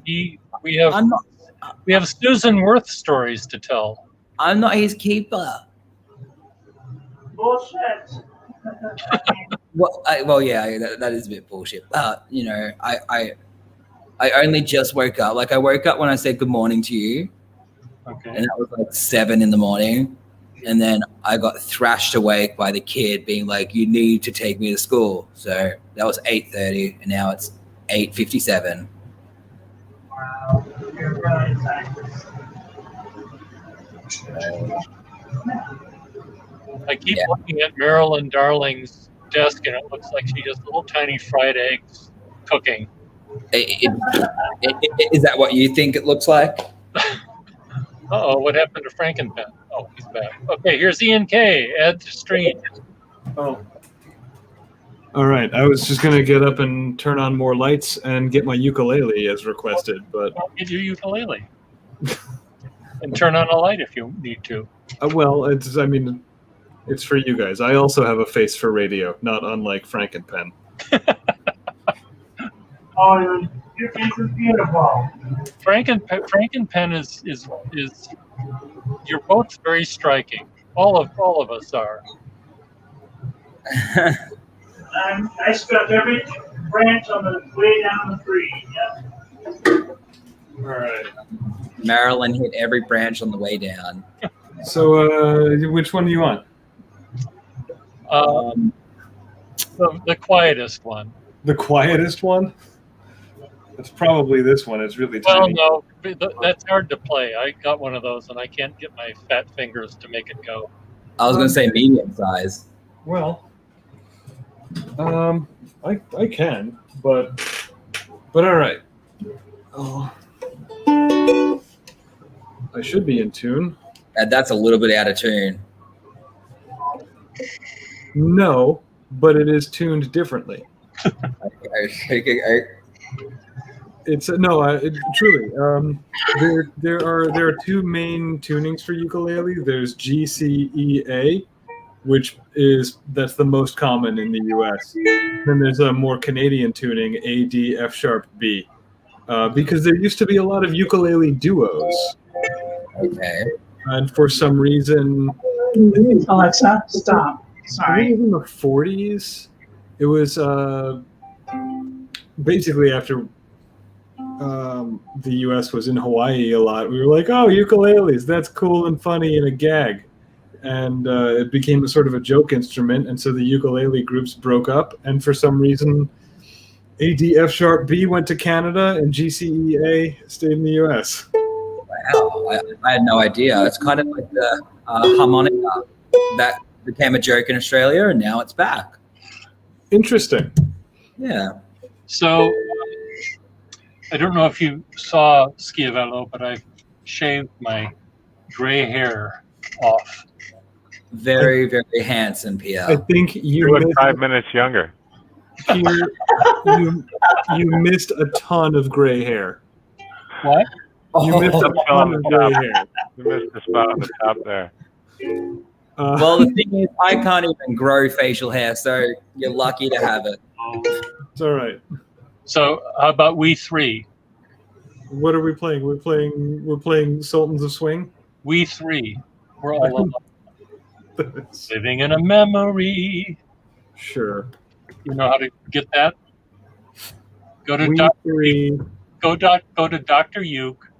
we have Susan Worth stories to tell. I'm not his keeper. bullshit. Well, yeah, that is a bit bullshit. You know, I only just woke up. Like, I woke up when I said good morning to you, Okay. and that was like 7 a.m. And then I got thrashed awake by the kid being like, "You need to take me to school." So that was 8:30, and now it's 8:57. Wow, you're really excited. I keep looking at Marilyn Darling's desk, and it looks like she has little tiny fried eggs cooking. Is that what you think it looks like? Uh-oh, what happened to Franken Pen? Oh, he's back. Okay, here's Ian K. Add to stream. Oh. All right. I was just going to get up and turn on more lights and get my ukulele as requested, but... I'll get your ukulele. And turn on a light if you need to. Well, it's for you guys. I also have a face for radio, not unlike Franken Pen. Oh, your face is beautiful. Franken Pen is you're both very striking. All of us are. I scrubbed every branch on the way down the tree. Yeah. All right. Marilyn hit every branch on the way down. So, which one do you want? The quietest one. The quietest one? It's probably this one. It's really Well, tiny. no, that's hard to play. I got one of those, and I can't get my fat fingers to make it go. I was going to say medium size. Well, I can, but all right. Oh, I should be in tune. That's a little bit out of tune. No, but it is tuned differently. Okay. It's truly. There are two main tunings for ukulele. There's GCEA, that's the most common in the U.S. Then there's a more Canadian tuning, AD F sharp B, because there used to be a lot of ukulele duos. Okay. And for some reason, Alexa, stop. I Sorry. think in the 40s, it was basically after the U.S. was in Hawaii a lot. We were like, oh, ukuleles, that's cool and funny and a gag. And it became a sort of a joke instrument. And so the ukulele groups broke up. And for some reason, ADF sharp B went to Canada and GCEA stayed in the U.S. Wow, I had no idea. It's kind of like the harmonica that became a joke in Australia, and now it's back. Interesting. Yeah. So, I don't know if you saw Schiavello, but I've shaved my gray hair off. Very, very handsome, Pierre. I think You look 5 minutes younger. you missed a ton of gray hair. What? You missed a Still on ton the of gray top. hair. You missed the spot on the top there. Well, the thing is, I can't even grow facial hair, so you're lucky to have it. It's all right. So how about we three? What are we playing? We're playing Sultans of Swing. We three. We're all alone. Living in a memory. Sure. You know how to get that? Go to We Dr. three. Go to Dr. Uke.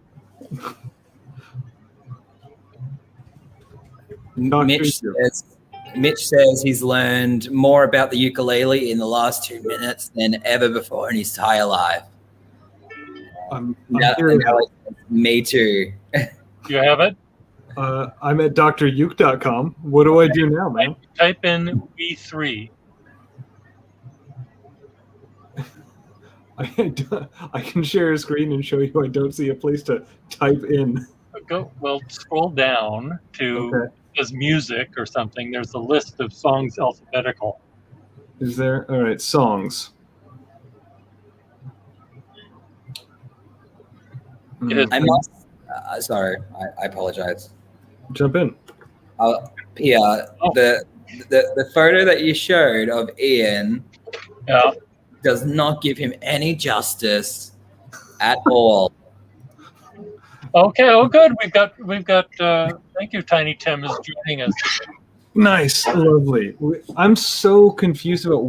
Mitch says he's learned more about the ukulele in the last 2 minutes than ever before in his entire life. I'm here. Me too. You have it? I'm at druke.com. What do I do now, man? Type in we three. I can share a screen and show you I don't see a place to type in. Scroll down to as music or something. There's a list of songs alphabetical. Is there? All right, songs. I must. Sorry, I apologize. Jump in. The photo that you showed of Ian does not give him any justice at all. Okay. Oh, good. We've got. Thank you, Tiny Tim is joining us. Nice, lovely. I'm so confused about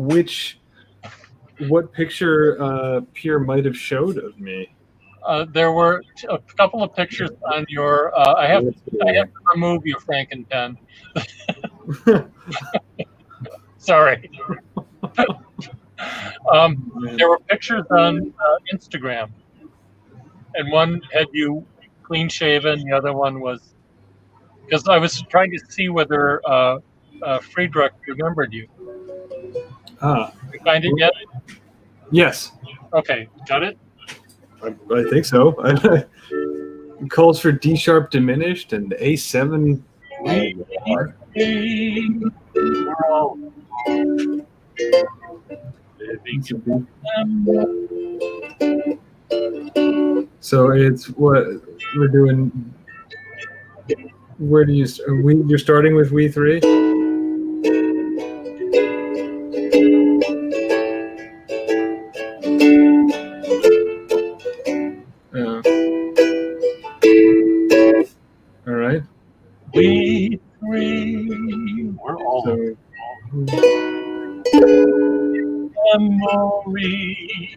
what picture Pierre might have showed of me. There were a couple of pictures on your. I have to remove your Franken Pen. Sorry. There were pictures on Instagram, and one had you clean shaven. The other one was because I was trying to see whether Friedrich remembered you. Ah, you find it yet? Yes. Okay, got it. I think so. It calls for D sharp diminished and A7. So it's what we're doing. Where do you? You're starting with we three. All right. We three were all memory,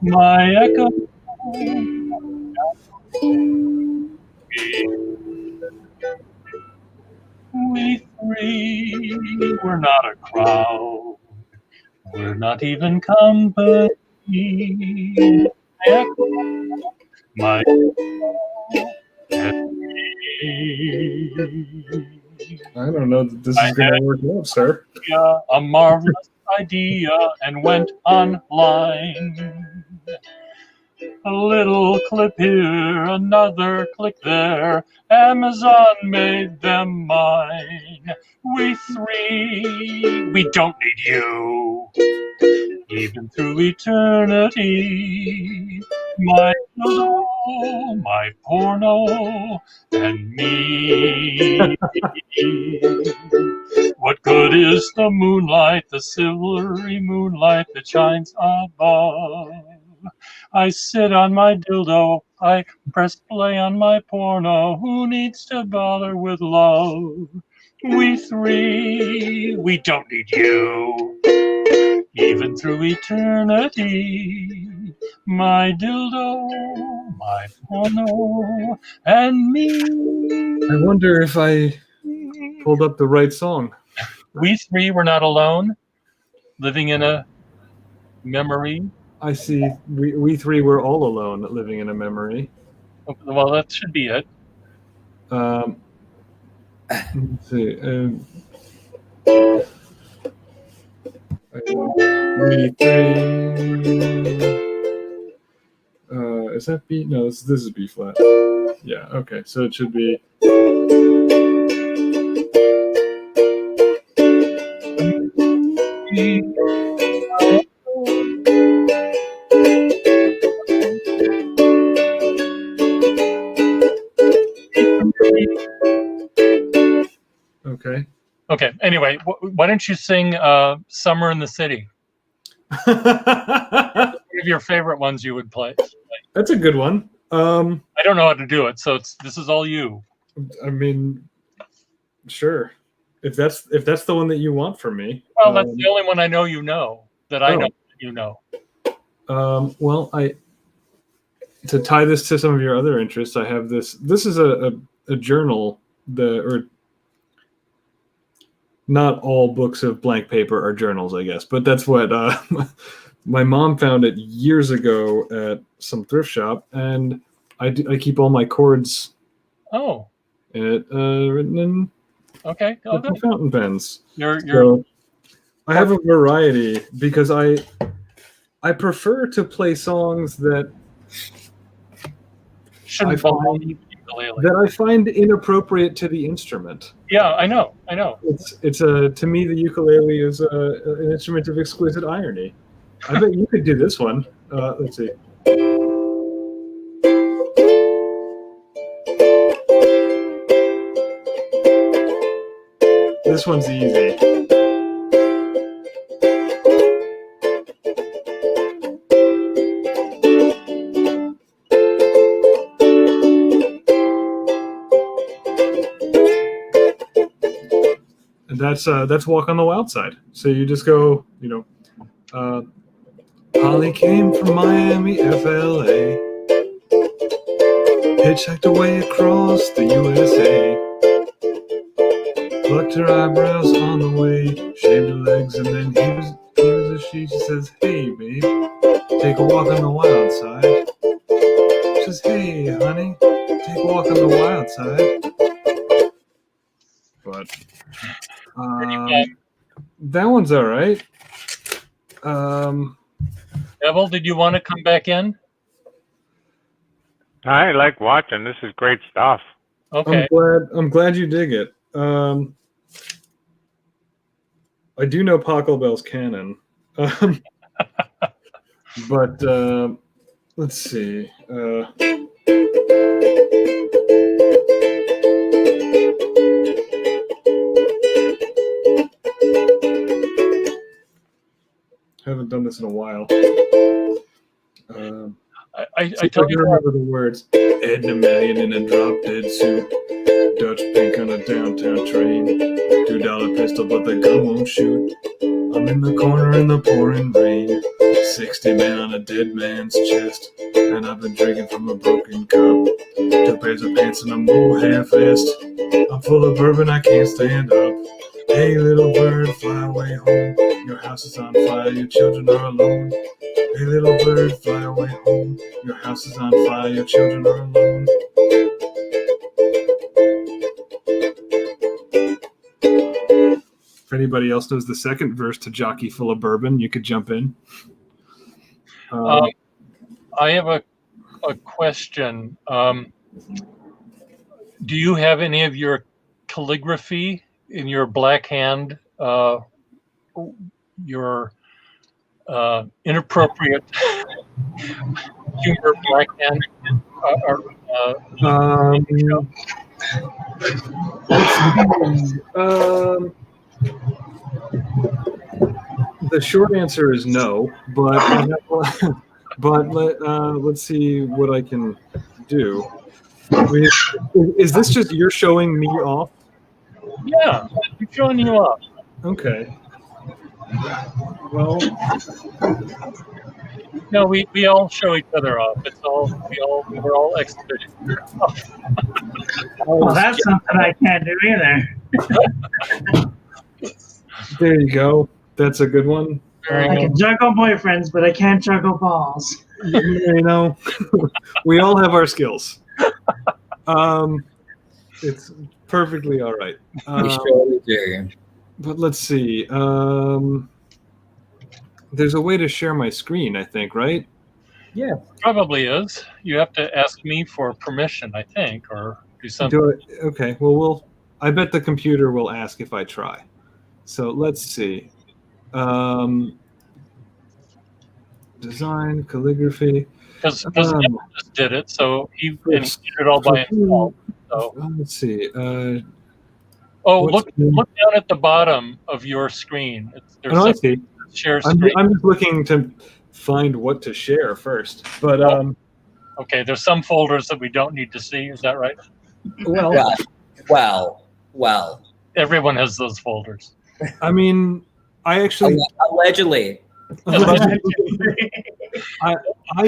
my echo. We three were not a crowd. We're not even company. My I don't know that this is going to work out, sir. A marvelous idea and went online. A little clip here, another click there. Amazon made them mine. We three, we don't need you. Even through eternity, my pillow, my porno, and me. What good is the moonlight, the silvery moonlight that shines above? I sit on my dildo, I press play on my porno. Who needs to bother with love? We three, we don't need you. Even through eternity, my dildo, my porno, and me. I wonder if I pulled up the right song. We three were not alone, living in a memory. I see. We three were all alone, living in a memory. Well, that should be it. Let's see. We three. Is that B? No, this is B flat. Yeah. Okay. So it should be. Anyway, why don't you sing "Summer in the City"? One of your favorite ones you would play. That's a good one. I don't know how to do it, so this is all you. I mean, sure. If that's the one that you want from me. Well, that's the only one I know you know that I know you know. Well, to tie this to some of your other interests, I have this. This is a journal. Not all books of blank paper are journals, I guess, but that's what my mom found it years ago at some thrift shop, and I keep all my chords. Oh. In it, written in. Okay. Fountain pens. So I have a variety because I prefer to play songs that I find inappropriate to the instrument. Yeah, I know. It's to me the ukulele is an instrument of exquisite irony. I bet you could do this one. Let's see. This one's easy. And that's Walk on the Wild Side. So you just go, Holly came from Miami, FLA, hitchhiked away across the USA, plucked her eyebrows on the way, shaved her legs, and then he was a she. She says, hey, babe, take a walk on the wild side. She says, hey, honey, take a walk on the wild side. But that one's all right. Neville, did you want to come back in? I like watching. This is great stuff. Okay. I'm glad you dig it. I do know Pachelbel's canon, but let's see. Haven't done this in a while. I don't remember the words. Edna Million in a drop dead suit. Dutch pink on a downtown train. $2 pistol, but the gun won't shoot. I'm in the corner in the pouring rain. 60 men on a dead man's chest. And I've been drinking from a broken cup. 2 pairs of pants and a mohair vest. I'm full of bourbon, I can't stand up. Hey, little bird, fly away home. Your house is on fire, your children are alone. Hey, little bird, fly away home. Your house is on fire, your children are alone. If anybody else knows the second verse to Jockey Full of Bourbon, you could jump in. I have a question. Do you have any of your calligraphy in your black hand, your inappropriate humor black hand? The short answer is no, but let's see what I can do. Is this just you're showing me off? Yeah, I'm showing you off. Okay. Well, no, we all show each other off. It's all we're all exhibiting. Well, that's something I can't do either. There you go. That's a good one. I can juggle boyfriends, but I can't juggle balls. We all have our skills. It's perfectly all right. We surely do. But let's see. There's a way to share my screen, I think, right? Yeah, probably is. You have to ask me for permission, I think, or do something. Okay. Well, I bet the computer will ask if I try. So let's see. Design, calligraphy. Because Neville just did it, so he did it all by himself. So let's see. Oh, What's look down at the bottom of your screen. There's I some see. share I'm screen. just looking to find what to share first. But Okay, there's some folders that we don't need to see. Is that right? Well. Everyone has those folders. I mean, I actually Allegedly. I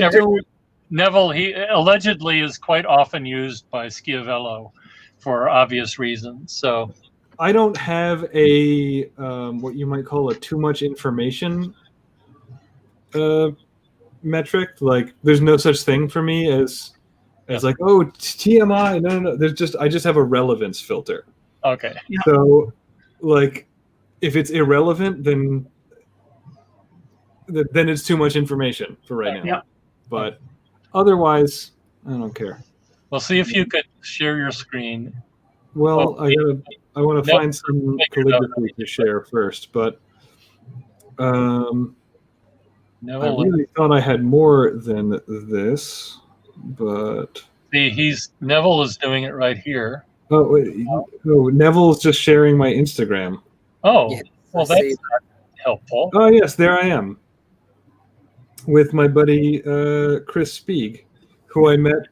don't. Neville, he allegedly is quite often used by Schiavello for obvious reasons. So I don't have a what you might call a too much information metric. Like, there's no such thing for me as like, oh, TMI. No. I just have a relevance filter. Okay. So, like, if it's irrelevant, then it's too much information for right now. Yeah. But otherwise, I don't care. Well, see if you could share your screen. Well, I want to find some calligraphy to share first, but I really thought I had more than this, but see, Neville is doing it right here. Oh wait, Neville's just sharing my Instagram. Oh, Yes, well, that's not helpful. Oh yes, there I am with my buddy Chris Spieg, who I met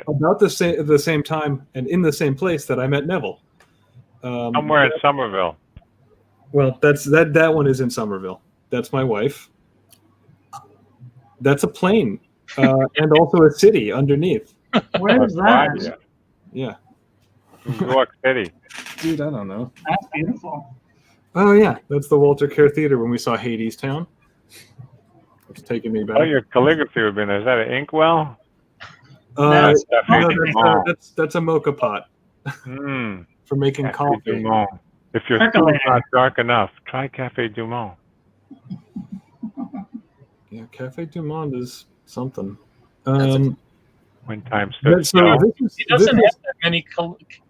about the same time and in the same place that I met Neville. Somewhere in Somerville. Well, that one is in Somerville. That's my wife. That's a plane, and also a city underneath. Where is that? Yeah. New York City. Dude, I don't know. That's beautiful. Oh yeah, that's the Walter Kerr Theater when we saw Hades Town. It's taking me back. Oh, your calligraphy would be there. Is that an inkwell? That's a mocha pot for making coffee. Dumont. If your school's not dark enough, try Cafe Dumont. Yeah, Cafe Dumont is something. When time stood still. He doesn't have that many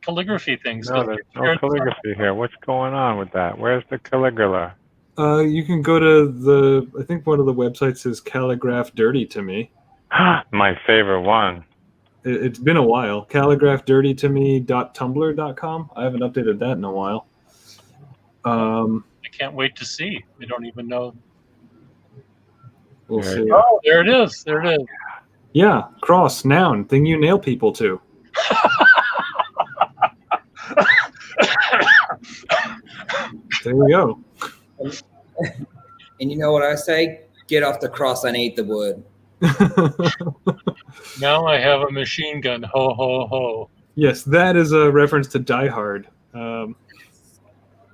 calligraphy things. No, there's no calligraphy here. What's going on with that? Where's the Caligula? You can go to I think one of the websites is Calligraph Dirty to Me. My favorite one. It's been a while. CalligraphDirtyToMe.tumblr.com. I haven't updated that in a while. I can't wait to see. We don't even know. We'll see. Oh, there it is. There it is. Yeah, cross, noun, thing you nail people to. There we go. And you know what I say? Get off the cross and eat the wood. Now I have a machine gun. Ho, ho, ho. Yes, that is a reference to Die Hard,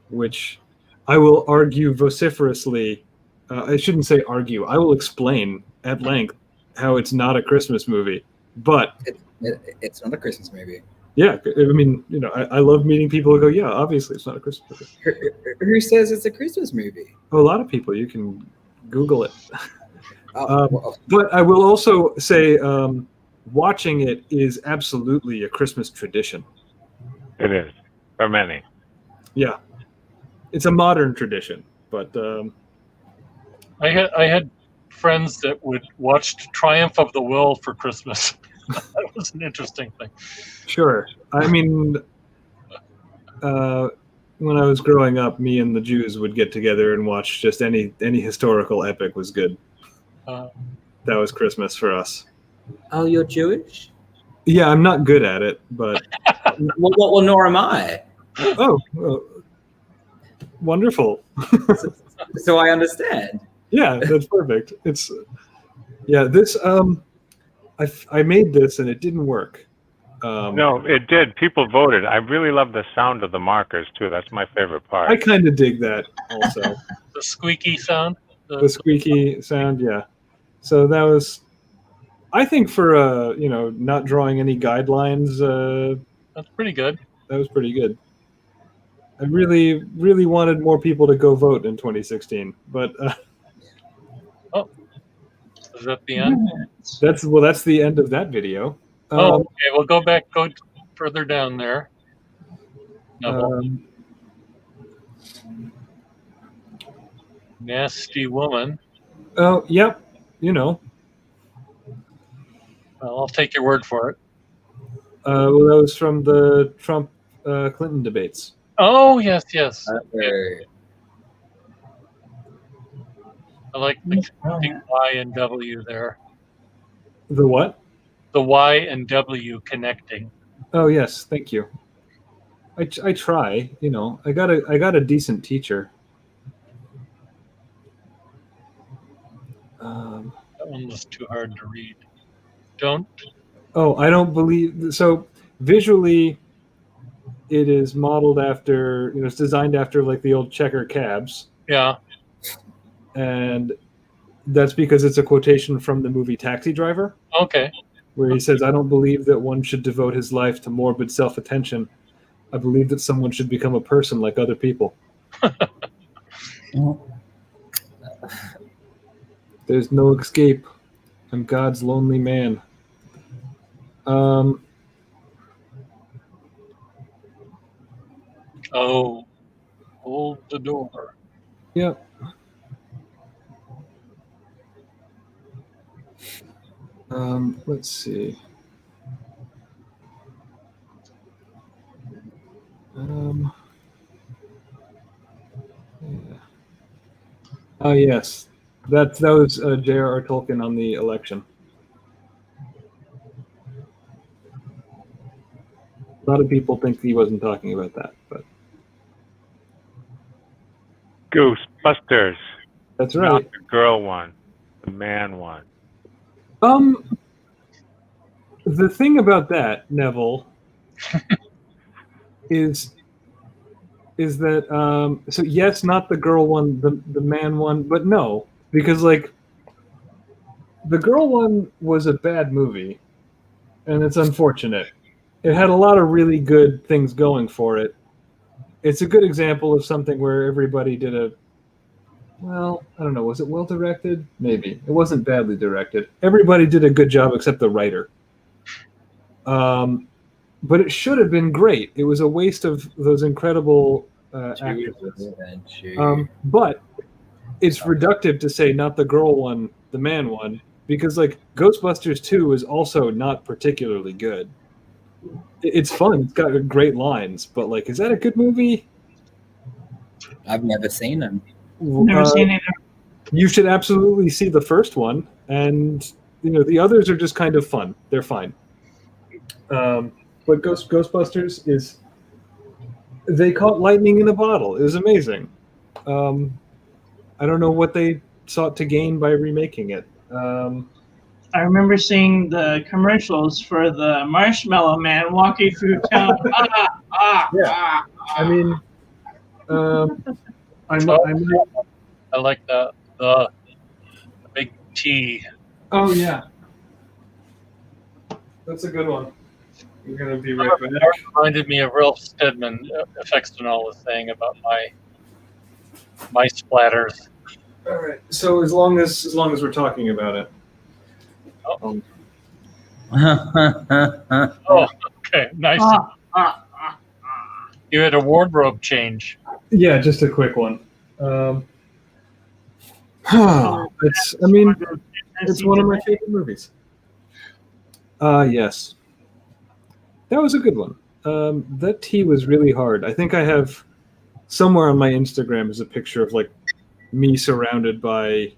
which I will argue vociferously. I shouldn't say argue. I will explain at length how it's not a Christmas movie. But it's not a Christmas movie. Yeah, I mean, I love meeting people who go, yeah, obviously it's not a Christmas movie. Who says it's a Christmas movie? A lot of people. You can Google it. But I will also say watching it is absolutely a Christmas tradition. It is, for many. Yeah. It's a modern tradition, but... I had friends that would watch Triumph of the Will for Christmas. That was an interesting thing. Sure. I mean, when I was growing up, me and the Jews would get together and watch just any historical epic was good. That was Christmas for us. Oh, you're Jewish? Yeah, I'm not good at it, but... well, nor am I. Oh, well, wonderful. So I understand. Yeah, that's perfect. This I made this and it didn't work. No, it did. People voted. I really love the sound of the markers too. That's my favorite part. I kind of dig that also. The squeaky sound. The squeaky sound, yeah. So that was, I think, for not drawing any guidelines. That's pretty good. That was pretty good. I really, really wanted more people to go vote in 2016, but. Is that the end? That's the end of that video. Okay. We'll go further down there. Nasty woman. Oh, yep. Well, I'll take your word for it. Well, that was from the Trump Clinton debates. Oh, yes, yes. So, I like the connecting Y and W there. The what? The Y and W connecting. Oh yes, thank you. I try, you know. I got a decent teacher. That one was too hard to read. Don't. Oh, I don't believe so. Visually, it is modeled after, you know, it's designed after like the old checker cabs, Yeah. and that's because it's a quotation from the movie Taxi Driver, Okay. where he says, "I don't believe that one should devote his life to morbid self-attention. I believe that someone should become a person like other people." There's no escape. I'm God's lonely man. Oh, hold the door. Yep. Let's see. Yeah. Oh yes, that was J.R.R. Tolkien on the election. A lot of people think he wasn't talking about that, but Ghostbusters. that's Not right. the girl one, the man one. The thing about that, Neville, is that so yes, not the girl one, the man one, but no, because like the girl one was a bad movie, and it's unfortunate. It had a lot of really good things going for it. It's a good example of something where everybody did a, well, I don't know, was it well directed? Maybe. It wasn't badly directed. Everybody did a good job except the writer. But it should have been great. It was a waste of those incredible actresses. But it's reductive to say not the girl one, the man one, because like Ghostbusters 2 is also not particularly good. It's fun. It's got great lines, but like, is that a good movie? I've never seen them. Never seen either. You should absolutely see the first one, and you know the others are just kind of fun. They're fine. But Ghostbusters is, they caught lightning in a bottle. It was amazing. I don't know what they sought to gain by remaking it. I remember seeing the commercials for the Marshmallow Man walking through town. Yeah. I mean, I like the big T. Oh yeah, that's a good one. We're gonna be right back. That reminded me of Ralph Steadman, Effectinol was saying about my splatters. All right. So as long as we're talking about it. Oh, okay, nice. You had a wardrobe change. Yeah, just a quick one. It's one of my favorite movies. Yes. That was a good one. That tea was really hard. I think I have somewhere on my Instagram is a picture of like me surrounded by,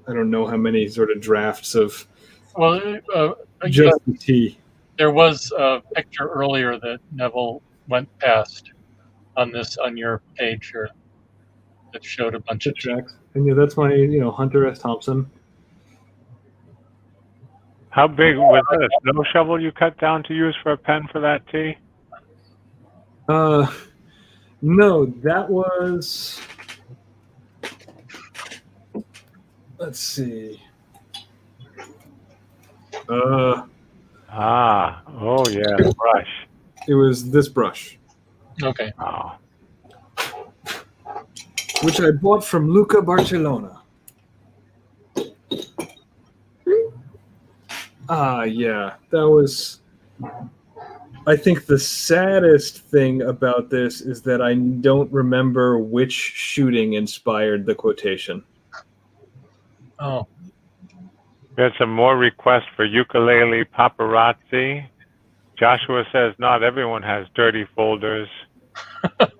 I don't know how many sort of drafts of just the tea. There was a picture earlier that Neville went past on your page here that showed a bunch of tracks. And yeah, that's my, Hunter S. Thompson. How big was that? A snow shovel you cut down to use for a pen for that tea? No, that was, let's see. Oh yeah, the brush. It was this brush. Okay. Oh. Which I bought from Luca Barcelona. Yeah, that was, I think the saddest thing about this is that I don't remember which shooting inspired the quotation. Oh. There's some more requests for ukulele paparazzi. Joshua says not everyone has dirty folders.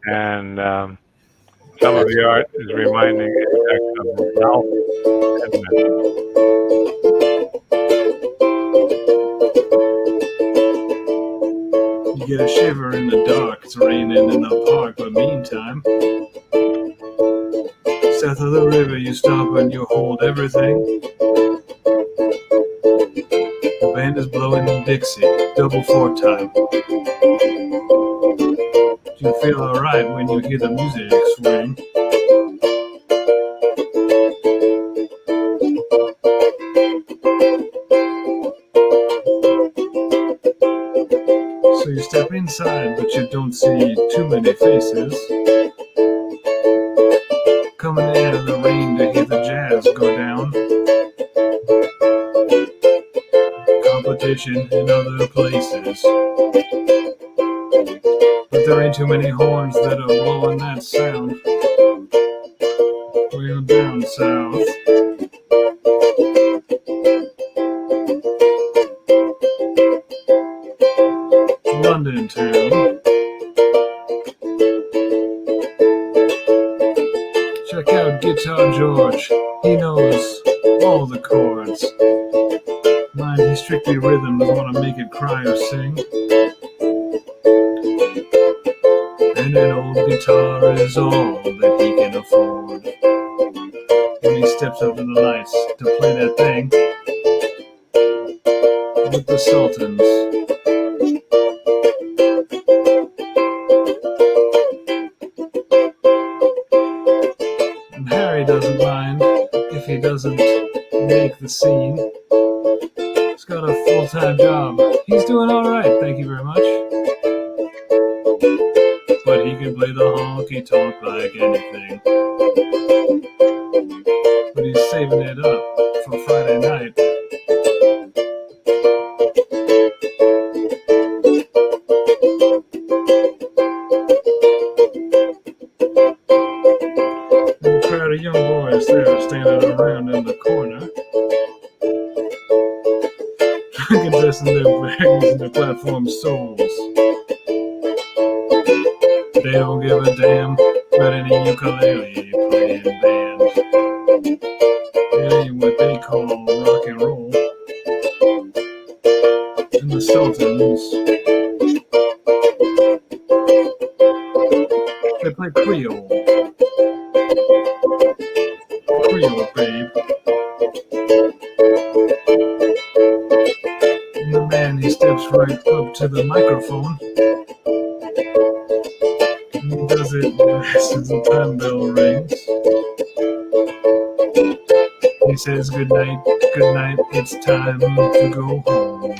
And some of the art is reminding insects of Ralph Edmund. You get a shiver in the dark, it's raining in the park, but meantime, south of the river you stop and you hold everything. The band is blowing Dixie, double 4 time. You feel alright when you hear the music swing. So you step inside, but you don't see too many faces. Coming in of the rain to hear the jazz go down. Competition in other places. But there ain't too many horns that are blowing that sound. Way on down south. London town. Check out Guitar George. He knows all the chords. Mind he strictly rhythm, doesn't want to make it cry or sing. And an old guitar is all that he can afford. When he steps up to the lights to play that thing with the Sultans. And Harry doesn't mind if he doesn't make the scene. He's got a full-time job. He's doing all right, thank you very much. But he can play the honky-tonk like anything. But he's saving it up for Friday night. And a crowd of young boys there standing around in the corner. Dressing their bags and their platform soles. They don't give a damn about any ukulele playing band. It ain't what they call rock and roll. And the Sultans, they play Creole. Creole, babe. And the man, he steps right up to the microphone. And he does it as the time bell rings. He says, good night, it's time to go home.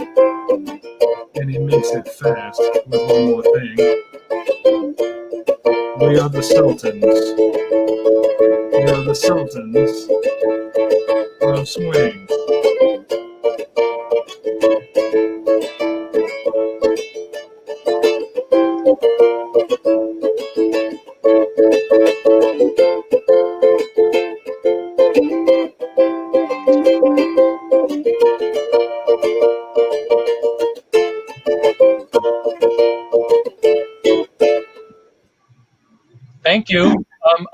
And he makes it fast with one more thing. We are the Sultans. We are the Sultans of swing. Thank you.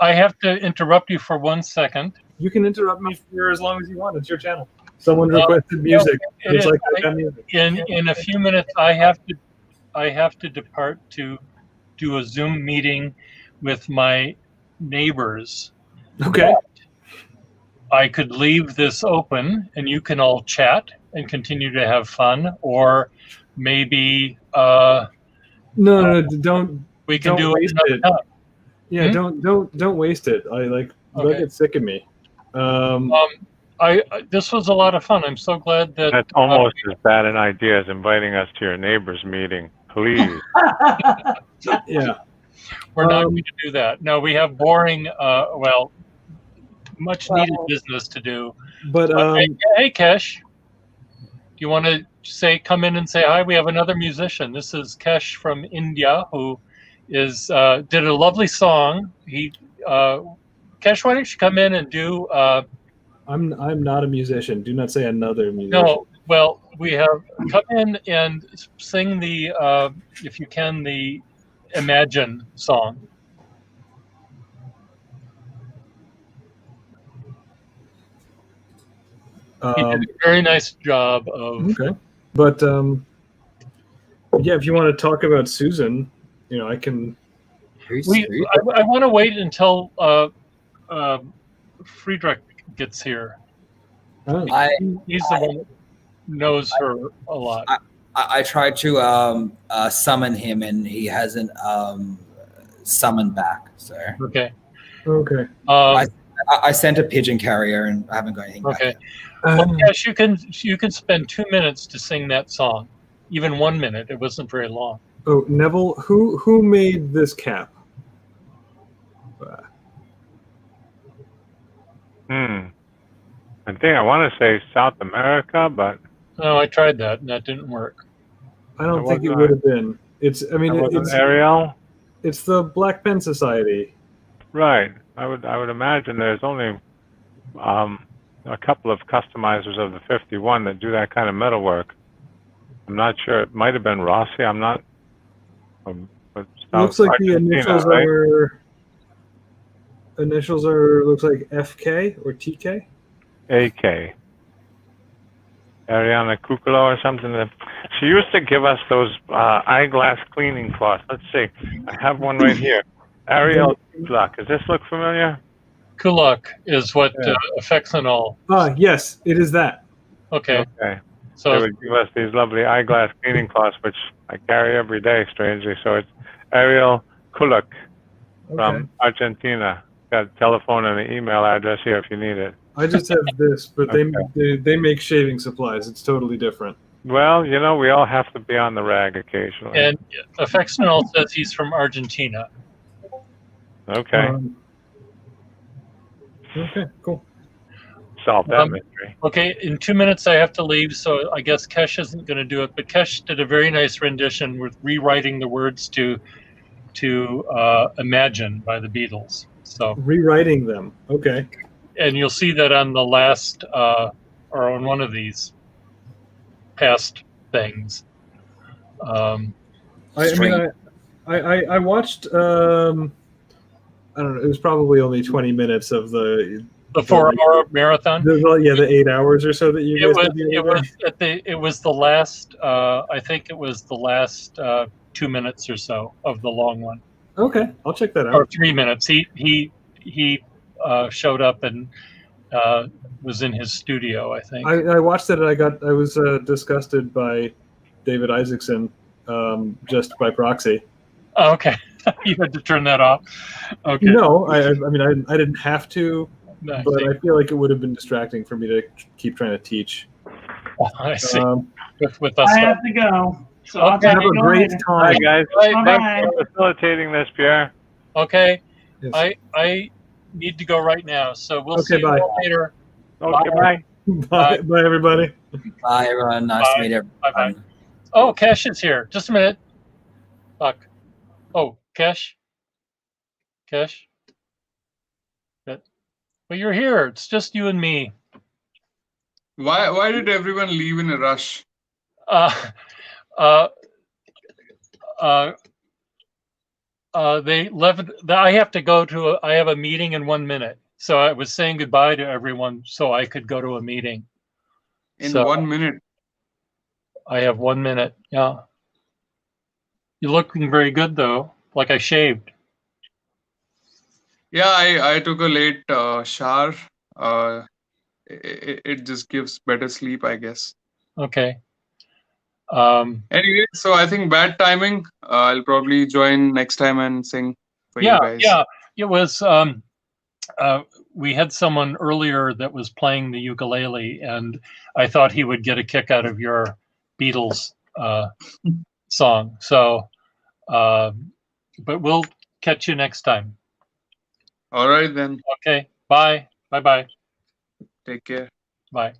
I have to interrupt you for 1 second. You can interrupt me for as long as you want. It's your channel. Someone requested music. It's like I got music. In a few minutes, I have to depart to do a Zoom meeting with my neighbors. Okay. I could leave this open and you can all chat and continue to have fun, or maybe No, don't. we can don't do it waste another it. time. Yeah, don't waste it. Okay. They'll get sick of me. This was a lot of fun. I'm so glad that That's almost as bad an idea as inviting us to your neighbor's meeting. Please. Yeah. we're not going to do that. No, we have boring, much needed business to do. But hey, Kesh, do you want to come in and say hi? We have another musician. This is Kesh from India, who is did a lovely song. Kesh, why don't you come in and do? I'm not a musician. Do not say another musician. No, well, we have come in and sing the, if you can, the Imagine song. He did a very nice job of. Okay, but yeah, if you want to talk about Susan, I can. I want to wait until Friedrich gets here. Oh. He's the one that knows her a lot. I tried to summon him, and he hasn't summoned back. So Okay. Okay. I sent a pigeon carrier, and I haven't got anything back yet. Well, yes, you can spend 2 minutes to sing that song, even 1 minute. It wasn't very long. Oh, Neville, who made this cap? I think I want to say South America, but no, I tried that and that didn't work. I don't think it would have been. It's Ariel. It's the Black Pen Society. Right. I would imagine there's only a couple of customizers of the 51 that do that kind of metalwork. I'm not sure. It might have been Rossi. I'm not. But Looks like the initials right? looks like FK or TK. AK. Ariana Kukula or something. She used to give us those eyeglass cleaning cloths. Let's see. I have one right here. Ariel Kulak. Does this look familiar? Kulak is what Affectinol. Yes, it is that. Okay. Okay. So they would give us these lovely eyeglass cleaning cloths, which I carry every day, strangely. So it's Ariel Kulak from Argentina. Got a telephone and an email address here if you need it. I just have this, but they make shaving supplies. It's totally different. Well, we all have to be on the rag occasionally. And Affectinol says he's from Argentina. Okay. Okay, cool. Solve that mystery. Okay, in 2 minutes I have to leave, so I guess Kesh isn't going to do it. But Kesh did a very nice rendition with rewriting the words to Imagine by the Beatles. So rewriting them. Okay. And you'll see that on the last or on one of these past things. I watched. I don't know. It was probably only 20 minutes of the 4-hour marathon. The 8 hours or so that you guys did. It was the last. I think it was the last 2 minutes or so of the long one. Okay, I'll check that out. Or 3 minutes. He showed up and was in his studio, I think. I watched it and I was disgusted by David Isaacson just by proxy. Oh, okay. You had to turn that off. Okay. No, I mean I didn't have to, No, but I feel like it would have been distracting for me to keep trying to teach. I see. With us, I have to go. So okay. Have a great time. Hi guys. Bye. Thanks for facilitating this, Pierre. Okay. Yes. I need to go right now, so we'll see you all later. Okay, bye. Bye, everybody. Bye, everyone. Nice to meet everyone. Bye. Oh, Kesh is here. Just a minute. Fuck. Oh, Kesh. Well, you're here. It's just you and me. Why did everyone leave in a rush? They left. I have to go to. I have a meeting in 1 minute, so I was saying goodbye to everyone so I could go to a meeting. In 1 minute. I have 1 minute. Yeah. You're looking very good though. Like I shaved. Yeah, I took a late shower. It just gives better sleep, I guess. Okay. Anyway, so I think bad timing. I'll probably join next time and sing for you guys. Yeah. It was. We had someone earlier that was playing the ukulele, and I thought he would get a kick out of your Beatles song. So, but we'll catch you next time. All right then. Okay. Bye. Bye. Take care. Bye.